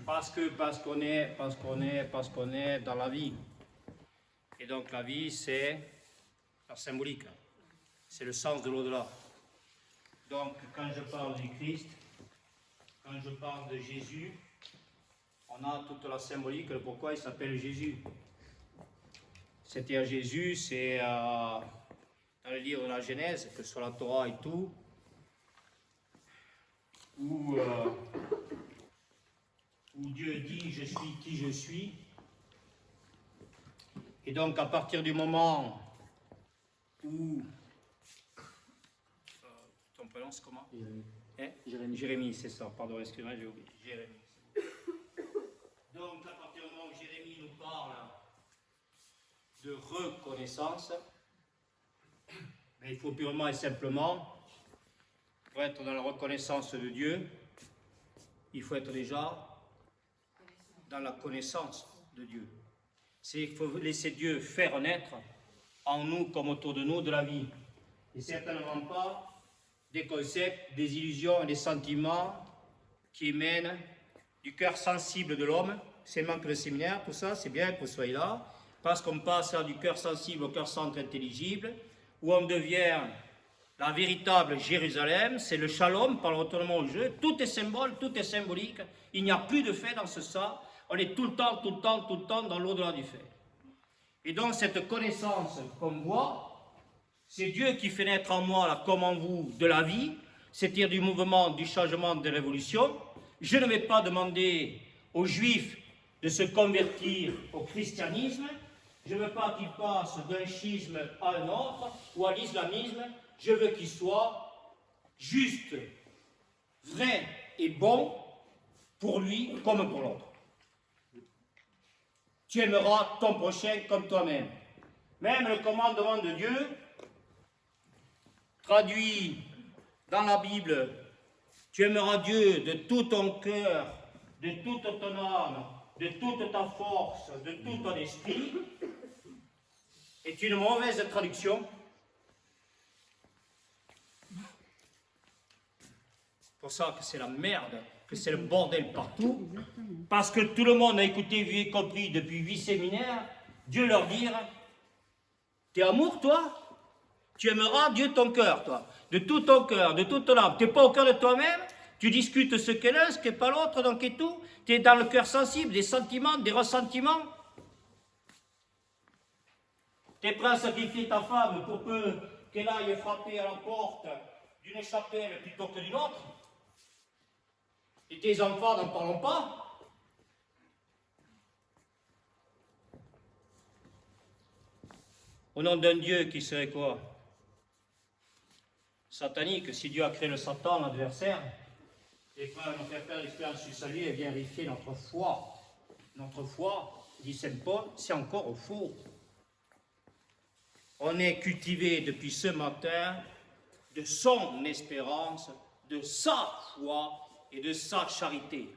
Parce qu'on est dans la vie. Et donc la vie, c'est la symbolique. C'est le sens de l'au-delà. Donc quand je parle du Christ, quand je parle de Jésus, on a toute la symbolique de pourquoi il s'appelle Jésus. C'est-à-dire Jésus, c'est dans le livre de la Genèse, que ce soit la Torah et tout, où Dieu dit « je suis qui je suis ». Et donc à partir du moment où... ton prénom c'est comment? Jérémie. Jérémie, c'est ça, pardon, excuse-moi, j'ai oublié. Jérémie. Donc à partir du moment où Jérémie nous parle de reconnaissance, mais il faut purement et simplement, pour être dans la reconnaissance de Dieu, il faut être déjà dans la connaissance de Dieu. Il faut laisser Dieu faire naître en nous comme autour de nous de la vie. Et certainement pas des concepts, des illusions et des sentiments qui émènent du cœur sensible de l'homme. C'est le manque de séminaire, tout ça, c'est bien que vous soyez là, parce qu'on passe du cœur sensible au cœur centre intelligible, où on devient la véritable Jérusalem, c'est le shalom par le retournement au jeu, tout est symbole, tout est symbolique, il n'y a plus de fait dans ce ça, on est tout le temps dans l'au-delà du fait. Et donc cette connaissance qu'on voit, c'est Dieu qui fait naître en moi, là, comme en vous, de la vie, c'est-à-dire du mouvement, du changement, de l'évolution. Je ne vais pas demander aux Juifs de se convertir au christianisme, je ne veux pas qu'ils passent d'un schisme à un autre, ou à l'islamisme, je veux qu'ils soient justes, vrais et bons pour lui comme pour l'autre. Tu aimeras ton prochain comme toi-même. Même le commandement de Dieu, traduit dans la Bible, tu aimeras Dieu de tout ton cœur, de toute ton âme, de toute ta force, de tout ton esprit, est une mauvaise traduction. C'est pour ça que c'est la merde, que c'est le bordel partout, parce que tout le monde a écouté, vu et compris depuis 8 séminaires, Dieu leur dire, t'es amour toi? Tu aimeras Dieu ton cœur, toi, de tout ton cœur, de toute ton âme. Tu n'es pas au cœur de toi-même, tu discutes ce qu'est l'un, ce qu'est pas l'autre, donc et tout. Tu es dans le cœur sensible, des sentiments, des ressentiments. Tu es prêt à sacrifier ta femme pour peu qu'elle aille frapper à la porte d'une chapelle plutôt que d'une autre. Et tes enfants, n'en parlons pas. Au nom d'un Dieu qui serait quoi? Satanique. Si Dieu a créé le Satan, l'adversaire, et pas nous faire faire l'expérience du salut et vient vérifier notre foi, Notre foi, dit saint Paul, c'est encore faux. On est cultivé depuis ce matin de son espérance, de sa foi et de sa charité.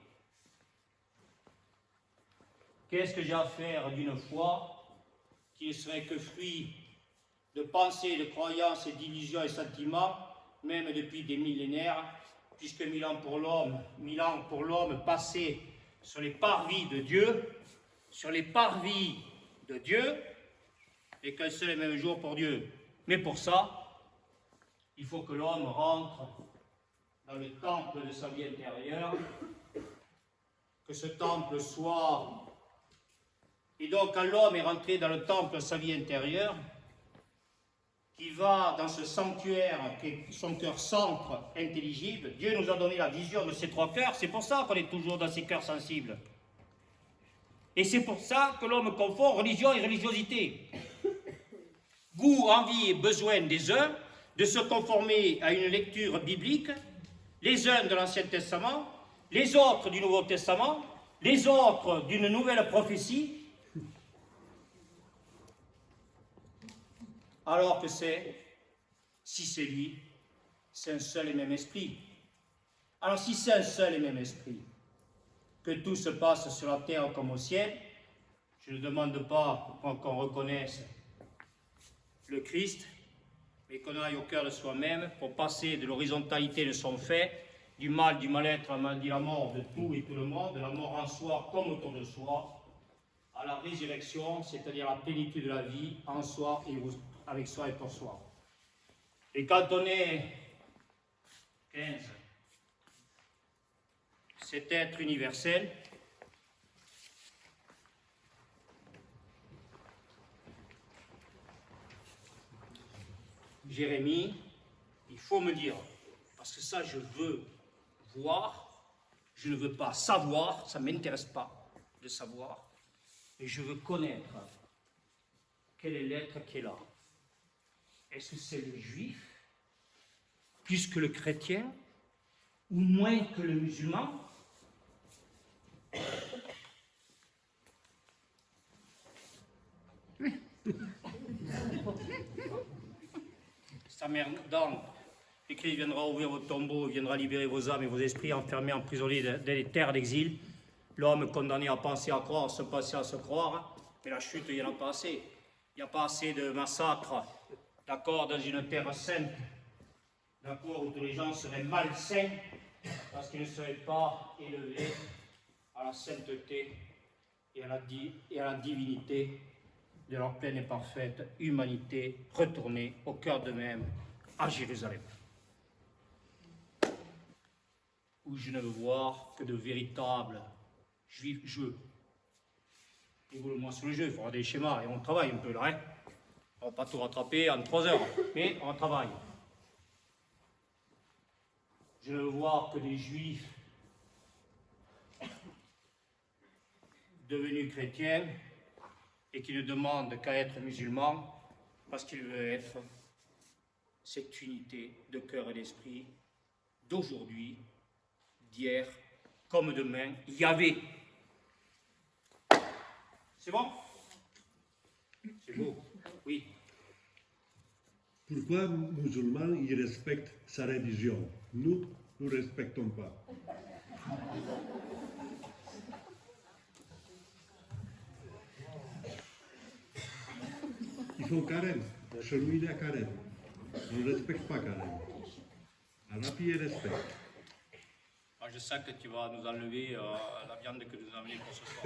Qu'est-ce que j'ai à faire d'une foi qui ne serait que fruit de pensées, de croyances et d'illusions et sentiments, même depuis des millénaires, puisque 1000 ans pour l'homme passé sur les parvis de Dieu, et qu'un seul et même jour pour Dieu. Mais pour ça, il faut que l'homme rentre dans le temple de sa vie intérieure, que ce temple soit... Et donc, quand l'homme est rentré dans le temple de sa vie intérieure, qui va dans ce sanctuaire, qui est son cœur centre intelligible, Dieu nous a donné la vision de ces trois cœurs, c'est pour ça qu'on est toujours dans ces cœurs sensibles. Et c'est pour ça que l'homme confond religion et religiosité. Goût, envie et besoin des uns de se conformer à une lecture biblique, les uns de l'Ancien Testament, les autres du Nouveau Testament, les autres d'une nouvelle prophétie, alors que si c'est lui, c'est un seul et même esprit. Alors si c'est un seul et même esprit, que tout se passe sur la terre comme au ciel, je ne demande pas qu'on reconnaisse le Christ, mais qu'on aille au cœur de soi-même pour passer de l'horizontalité de son fait, du mal, du mal-être, dit la mort de tout et tout le monde, de la mort en soi comme autour de soi, à la résurrection, c'est-à-dire la plénitude de la vie en soi et avec soi et pour soi. Et quand on est 15, cet être universel, Jérémie, il faut me dire, parce que ça je veux voir, je ne veux pas savoir, ça ne m'intéresse pas de savoir, mais je veux connaître quel est l'être qui est là. Est-ce que c'est le juif, plus que le chrétien, ou moins que le musulman? Sa mère dans le Christ viendra ouvrir vos tombeaux, viendra libérer vos âmes et vos esprits enfermés, emprisonnés dans les terres d'exil. L'homme condamné à penser, à croire, se passer, à se croire. Mais la chute, il n'y en a pas assez. Il n'y a pas assez de massacres, d'accord, dans une terre sainte, d'accord, où tous les gens seraient malsains parce qu'ils ne seraient pas élevés à la sainteté et à la divinité de leur pleine et parfaite humanité, retournée au cœur d'eux-mêmes à Jérusalem, où je ne veux voir que de véritables juifs jeux. Et vous le moins sur le jeu, il faudra des schémas et on travaille un peu là, hein. On ne va pas tout rattraper en 3 heures, mais on travaille. Je ne veux voir que des juifs devenus chrétiens et qui ne demandent qu'à être musulmans parce qu'ils veulent être cette unité de cœur et d'esprit d'aujourd'hui, d'hier, comme demain, Yahvé. C'est bon? C'est beau, oui. Pourquoi musulman, il respecte sa religion? Nous ne respectons pas. Ils font carême. Chez nous, il y a carême. On ne respecte pas carême. Arabi, il respecte. Ah, je sais que tu vas nous enlever la viande que nous avons amenée pour ce soir.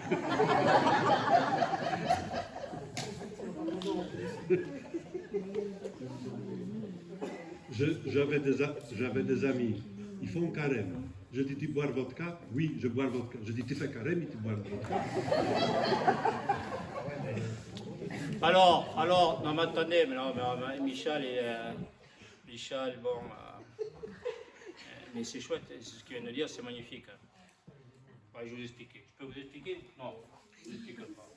J'avais des amis, ils font carême. Je dis, tu bois vodka? Oui, je bois vodka. Je dis, tu fais carême et tu bois vodka. Alors, non, mais attendez, mais Michel, bon, mais c'est chouette, c'est ce qu'il vient de dire, c'est magnifique. Ouais, je vais vous expliquer. Je peux vous expliquer? Non, je ne vous explique pas.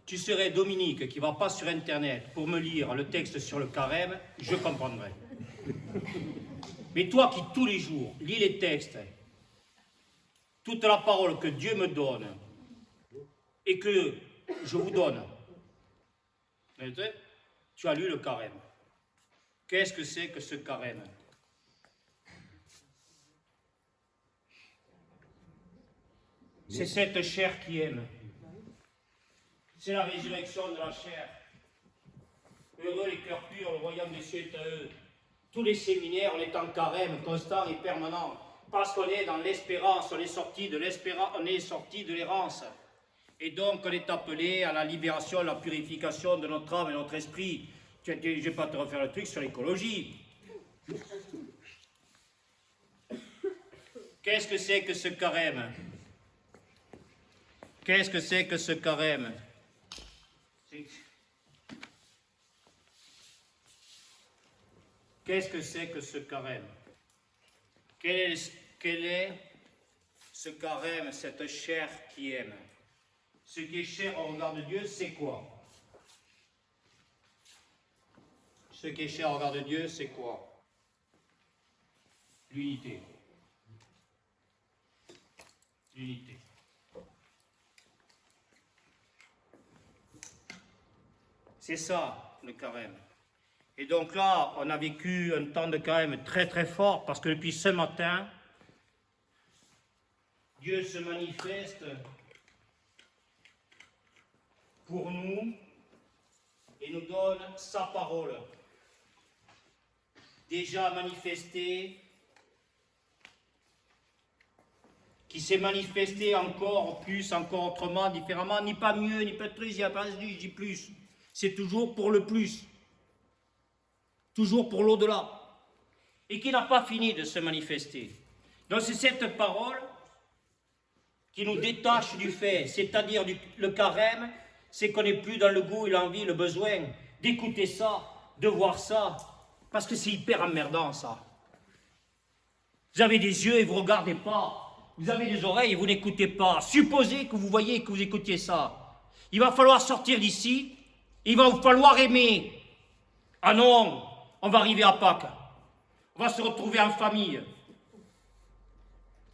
Tu serais Dominique qui ne va pas sur Internet pour me lire le texte sur le carême, je comprendrais. Mais toi qui tous les jours lis les textes, toute la parole que Dieu me donne et que je vous donne, tu as lu le carême. Qu'est-ce que c'est que ce carême? C'est cette chair qui aime. C'est la résurrection de la chair. Heureux les cœurs purs, le royaume des cieux est à eux. Tous les séminaires, on est en carême constant et permanent. Parce qu'on est dans l'espérance, on est sorti de l'espérance, on est sorti de l'errance. Et donc on est appelé à la libération, à la purification de notre âme et de notre esprit. Je ne vais pas te refaire le truc sur l'écologie. Qu'est-ce que c'est que ce carême? Qu'est-ce que c'est que ce carême? Qu'est-ce que c'est que ce carême? Quel est ce carême, cette chair qui aime? Ce qui est cher au regard de Dieu, c'est quoi? Ce qui est cher au regard de Dieu, c'est quoi? L'unité. L'unité. C'est ça, le carême. Et donc là, on a vécu un temps de carême très très fort, parce que depuis ce matin, Dieu se manifeste pour nous et nous donne sa parole. Déjà manifestée, qui s'est manifestée encore plus, encore autrement, différemment, ni pas mieux, ni pas plus, il n'y a pas je dis plus. C'est toujours pour le plus. Toujours pour l'au-delà, et qui n'a pas fini de se manifester. Donc c'est cette parole qui nous détache du fait, c'est-à-dire le carême, c'est qu'on n'est plus dans le goût et l'envie, le besoin d'écouter ça, de voir ça, parce que c'est hyper emmerdant ça. Vous avez des yeux et vous ne regardez pas, vous avez des oreilles et vous n'écoutez pas. Supposez que vous voyez et que vous écoutiez ça. Il va falloir sortir d'ici, il va vous falloir aimer. Ah non! On va arriver à Pâques, on va se retrouver en famille.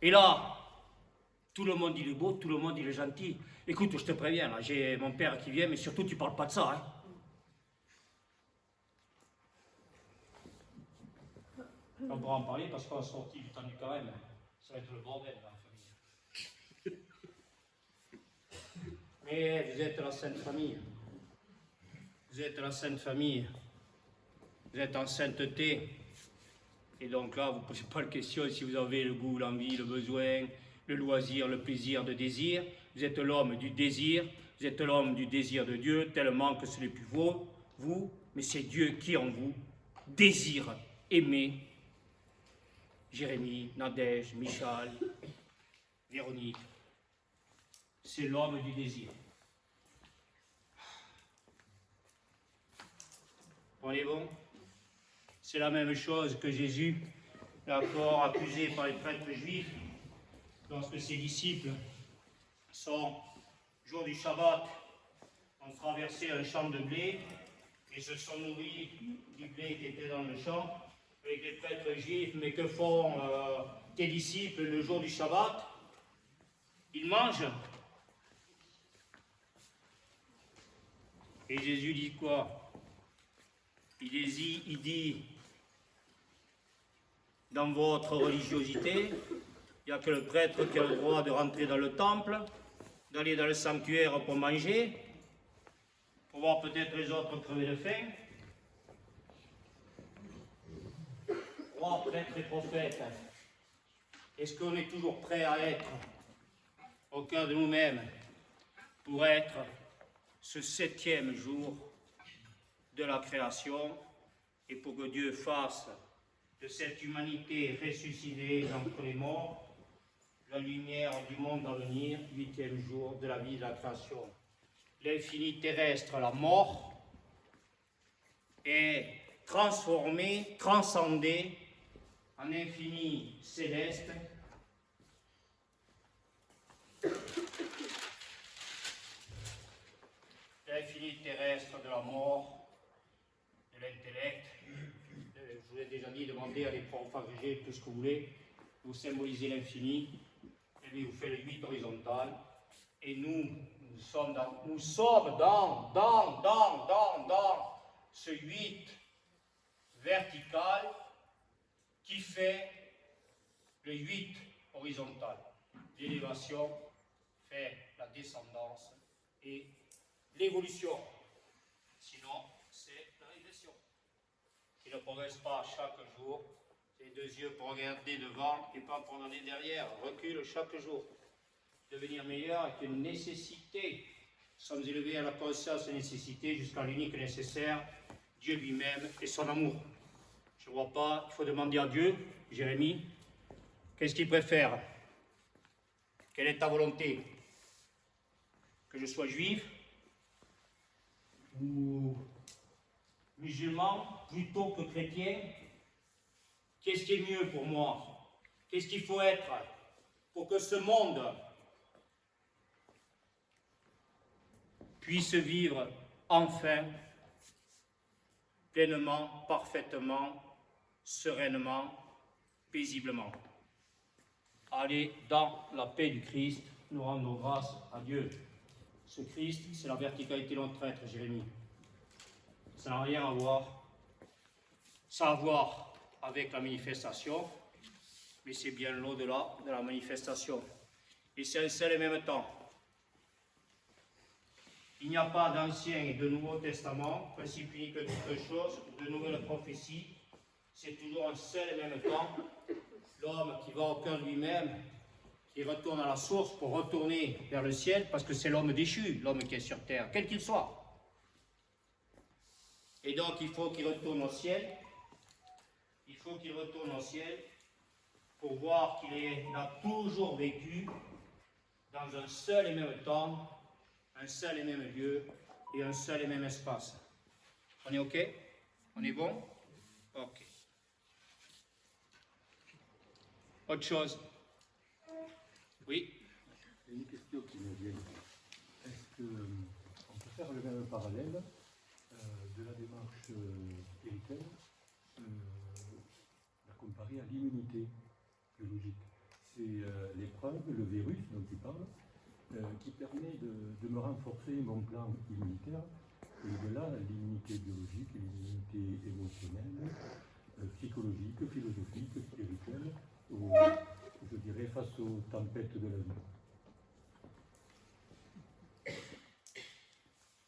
Et là, tout le monde il est beau, tout le monde il est gentil. Écoute, je te préviens, là, j'ai mon père qui vient, mais surtout tu parles pas de ça. Hein. On pourra en parler parce qu'on a sorti du temps du carême. Ça va être le bordel dans la famille. Mais vous êtes la Sainte Famille. Vous êtes la Sainte Famille. Vous êtes en sainteté, et donc là, vous ne posez pas la question si vous avez le goût, l'envie, le besoin, le loisir, le plaisir, le désir. Vous êtes l'homme du désir, vous êtes l'homme du désir de Dieu, tellement que ce n'est plus vous, mais c'est Dieu qui en vous désire aimer. Jérémie, Nadège, Michal, Véronique, c'est l'homme du désir. On est bon? C'est la même chose que Jésus, d'accord, accusé par les prêtres juifs, lorsque ses disciples sont, jour du Shabbat, ont traversé un champ de blé et se sont nourris du blé qui était dans le champ avec les prêtres juifs. Mais que font tes disciples le jour du Shabbat? Ils mangent. Et Jésus dit quoi? Il dit, dans votre religiosité, il n'y a que le prêtre qui a le droit de rentrer dans le temple, d'aller dans le sanctuaire pour manger, pour voir peut-être les autres crever de faim. Rois, prêtres et prophètes, est-ce qu'on est toujours prêt à être au cœur de nous-mêmes pour être ce 7e jour de la création et pour que Dieu fasse de cette humanité ressuscitée d'entre les morts la lumière du monde à venir, 8e jour de la vie de la création. L'infini terrestre, la mort, est transformé, transcendé en infini céleste. L'infini terrestre de la mort, de l'intellect, je vous ai déjà dit, demandez à les profs agrégés, tout ce que vous voulez, vous symbolisez l'infini, et bien vous faites le 8 horizontal, et nous sommes dans ce 8 vertical qui fait le 8 horizontal. L'élévation fait la descendance et l'évolution. Sinon, c'est la régression. Qui ne progresse pas chaque jour, les deux yeux pour regarder devant et pas pour regarder derrière. Recule chaque jour. Devenir meilleur est une nécessité. Nous sommes élevés à la conscience de nécessité jusqu'à l'unique nécessaire, Dieu lui-même et son amour. Je ne vois pas, il faut demander à Dieu, Jérémie, qu'est-ce qu'il préfère? Quelle est ta volonté? Que je sois juif ou musulman plutôt que chrétien? Qu'est-ce qui est mieux pour moi? Qu'est-ce qu'il faut être pour que ce monde puisse vivre enfin, pleinement, parfaitement, sereinement, paisiblement? Allez dans la paix du Christ, nous rendons grâce à Dieu. Ce Christ, c'est la verticalité de notre être, Jérémie. Ça n'a rien à voir. Ça a à voir avec la manifestation, mais c'est bien l'au-delà de la manifestation. Et c'est un seul et même temps. Il n'y a pas d'Ancien et de Nouveau Testament, principe unique de toutes choses, de nouvelles prophéties. C'est toujours un seul et même temps. L'homme qui va au cœur de lui-même, qui retourne à la source pour retourner vers le ciel, parce que c'est l'homme déchu, l'homme qui est sur terre, quel qu'il soit. Et donc il faut qu'il retourne au ciel. Il faut qu'il retourne au ciel pour voir qu'il a toujours vécu dans un seul et même temps, un seul et même lieu et un seul et même espace. On est OK? On est bon? OK. Autre chose? Oui? Une question qui me vient. Est-ce qu'on peut faire le même parallèle de la démarche héritaine, la comparer à l'immunité biologique? C'est l'épreuve, le virus dont tu parles, qui permet de me renforcer mon plan immunitaire, et de là l'immunité biologique, l'immunité émotionnelle, psychologique, philosophique, spirituelle, je dirais face aux tempêtes de la vie.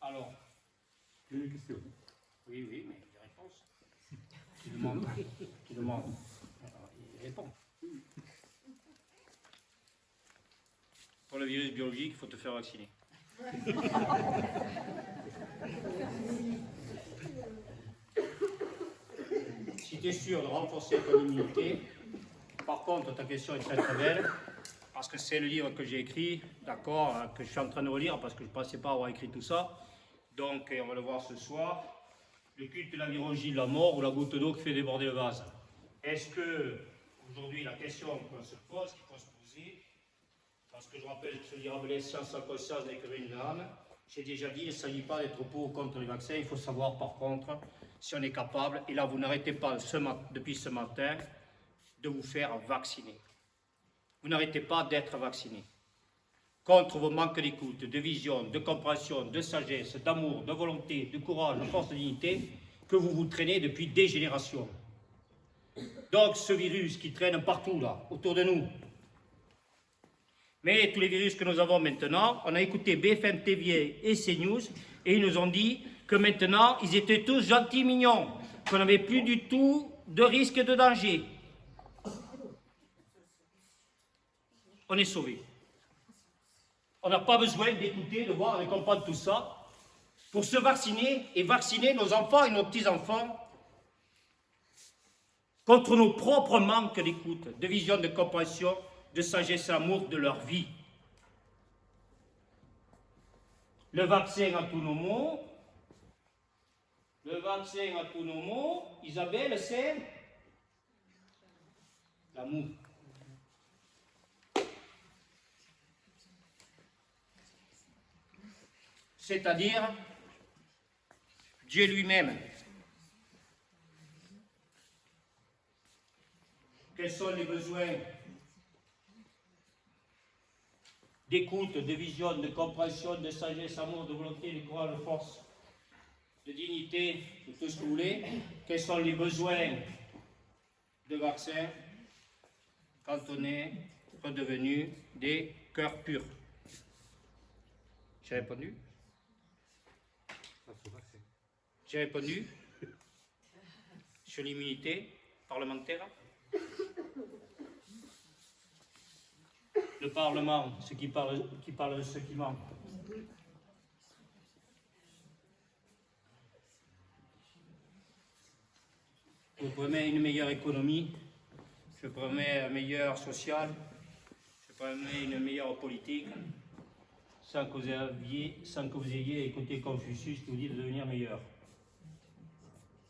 Alors, C'est une question. oui, mais il y a des réponses. Tu demandes. Alors, il répond. Pour le virus biologique, il faut te faire vacciner. Si tu es sûr de renforcer ton immunité, par contre, ta question est très très belle, parce que c'est le livre que j'ai écrit, d'accord, que je suis en train de relire, parce que je ne pensais pas avoir écrit tout ça. Donc, on va le voir ce soir. Le culte de la virologie de la mort ou la goutte d'eau qui fait déborder le vase. Est-ce que, aujourd'hui, la question qu'on se pose, qu'il faut se poser, parce que je rappelle que ce livre Rabelais, Science sans conscience n'est que une âme, j'ai déjà dit, il ne s'agit pas d'être pour ou contre les vaccins, il faut savoir par contre si on est capable, et là vous n'arrêtez pas depuis ce matin, de vous faire vacciner. Vous n'arrêtez pas d'être vacciné. Contre vos manques d'écoute, de vision, de compréhension, de sagesse, d'amour, de volonté, de courage, de force de dignité que vous vous traînez depuis des générations. Donc ce virus qui traîne partout là, autour de nous. Mais tous les virus que nous avons maintenant, on a écouté BFM TV et CNews et ils nous ont dit que maintenant ils étaient tous gentils, mignons, qu'on n'avait plus du tout de risque et de danger. On est sauvés. On n'a pas besoin d'écouter, de voir, de comprendre tout ça pour se vacciner et vacciner nos enfants et nos petits-enfants contre nos propres manques d'écoute, de vision, de compréhension, de sagesse et d'amour de leur vie. Le vaccin à tous nos maux, Isabelle, c'est l'amour. C'est-à-dire Dieu lui-même. Quels sont les besoins d'écoute, de vision, de compréhension, de sagesse, amour, de volonté, de courage, de force, de dignité, de tout ce que vous voulez. Quels sont les besoins de vaccins quand on est redevenu des cœurs purs? J'ai répondu. J'ai répondu sur l'immunité parlementaire. Le Parlement, ce qui parle de ce qui manque. Je promets une meilleure économie, je promets un meilleur social, je promets une meilleure politique, sans que vous ayez écouté Confucius qui vous dit de devenir meilleur.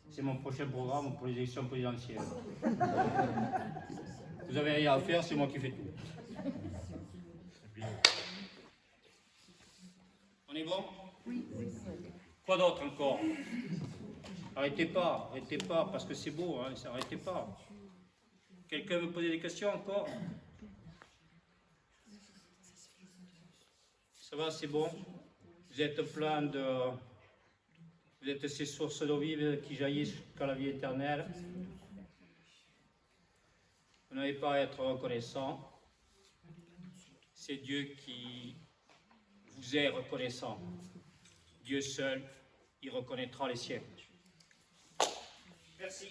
C'est mon prochain programme pour les élections présidentielles. Vous n'avez rien à faire, c'est moi qui fais tout. On est bon? Oui. Quoi d'autre encore? Arrêtez pas, parce que c'est beau, hein, arrêtez pas. Quelqu'un veut poser des questions encore? Ça va, c'est bon? Vous êtes plein de... Vous êtes ces sources d'eau vive qui jaillissent jusqu'à la vie éternelle. Vous n'avez pas à être reconnaissant. C'est Dieu qui vous est reconnaissant. Dieu seul, il reconnaîtra les siens. Merci.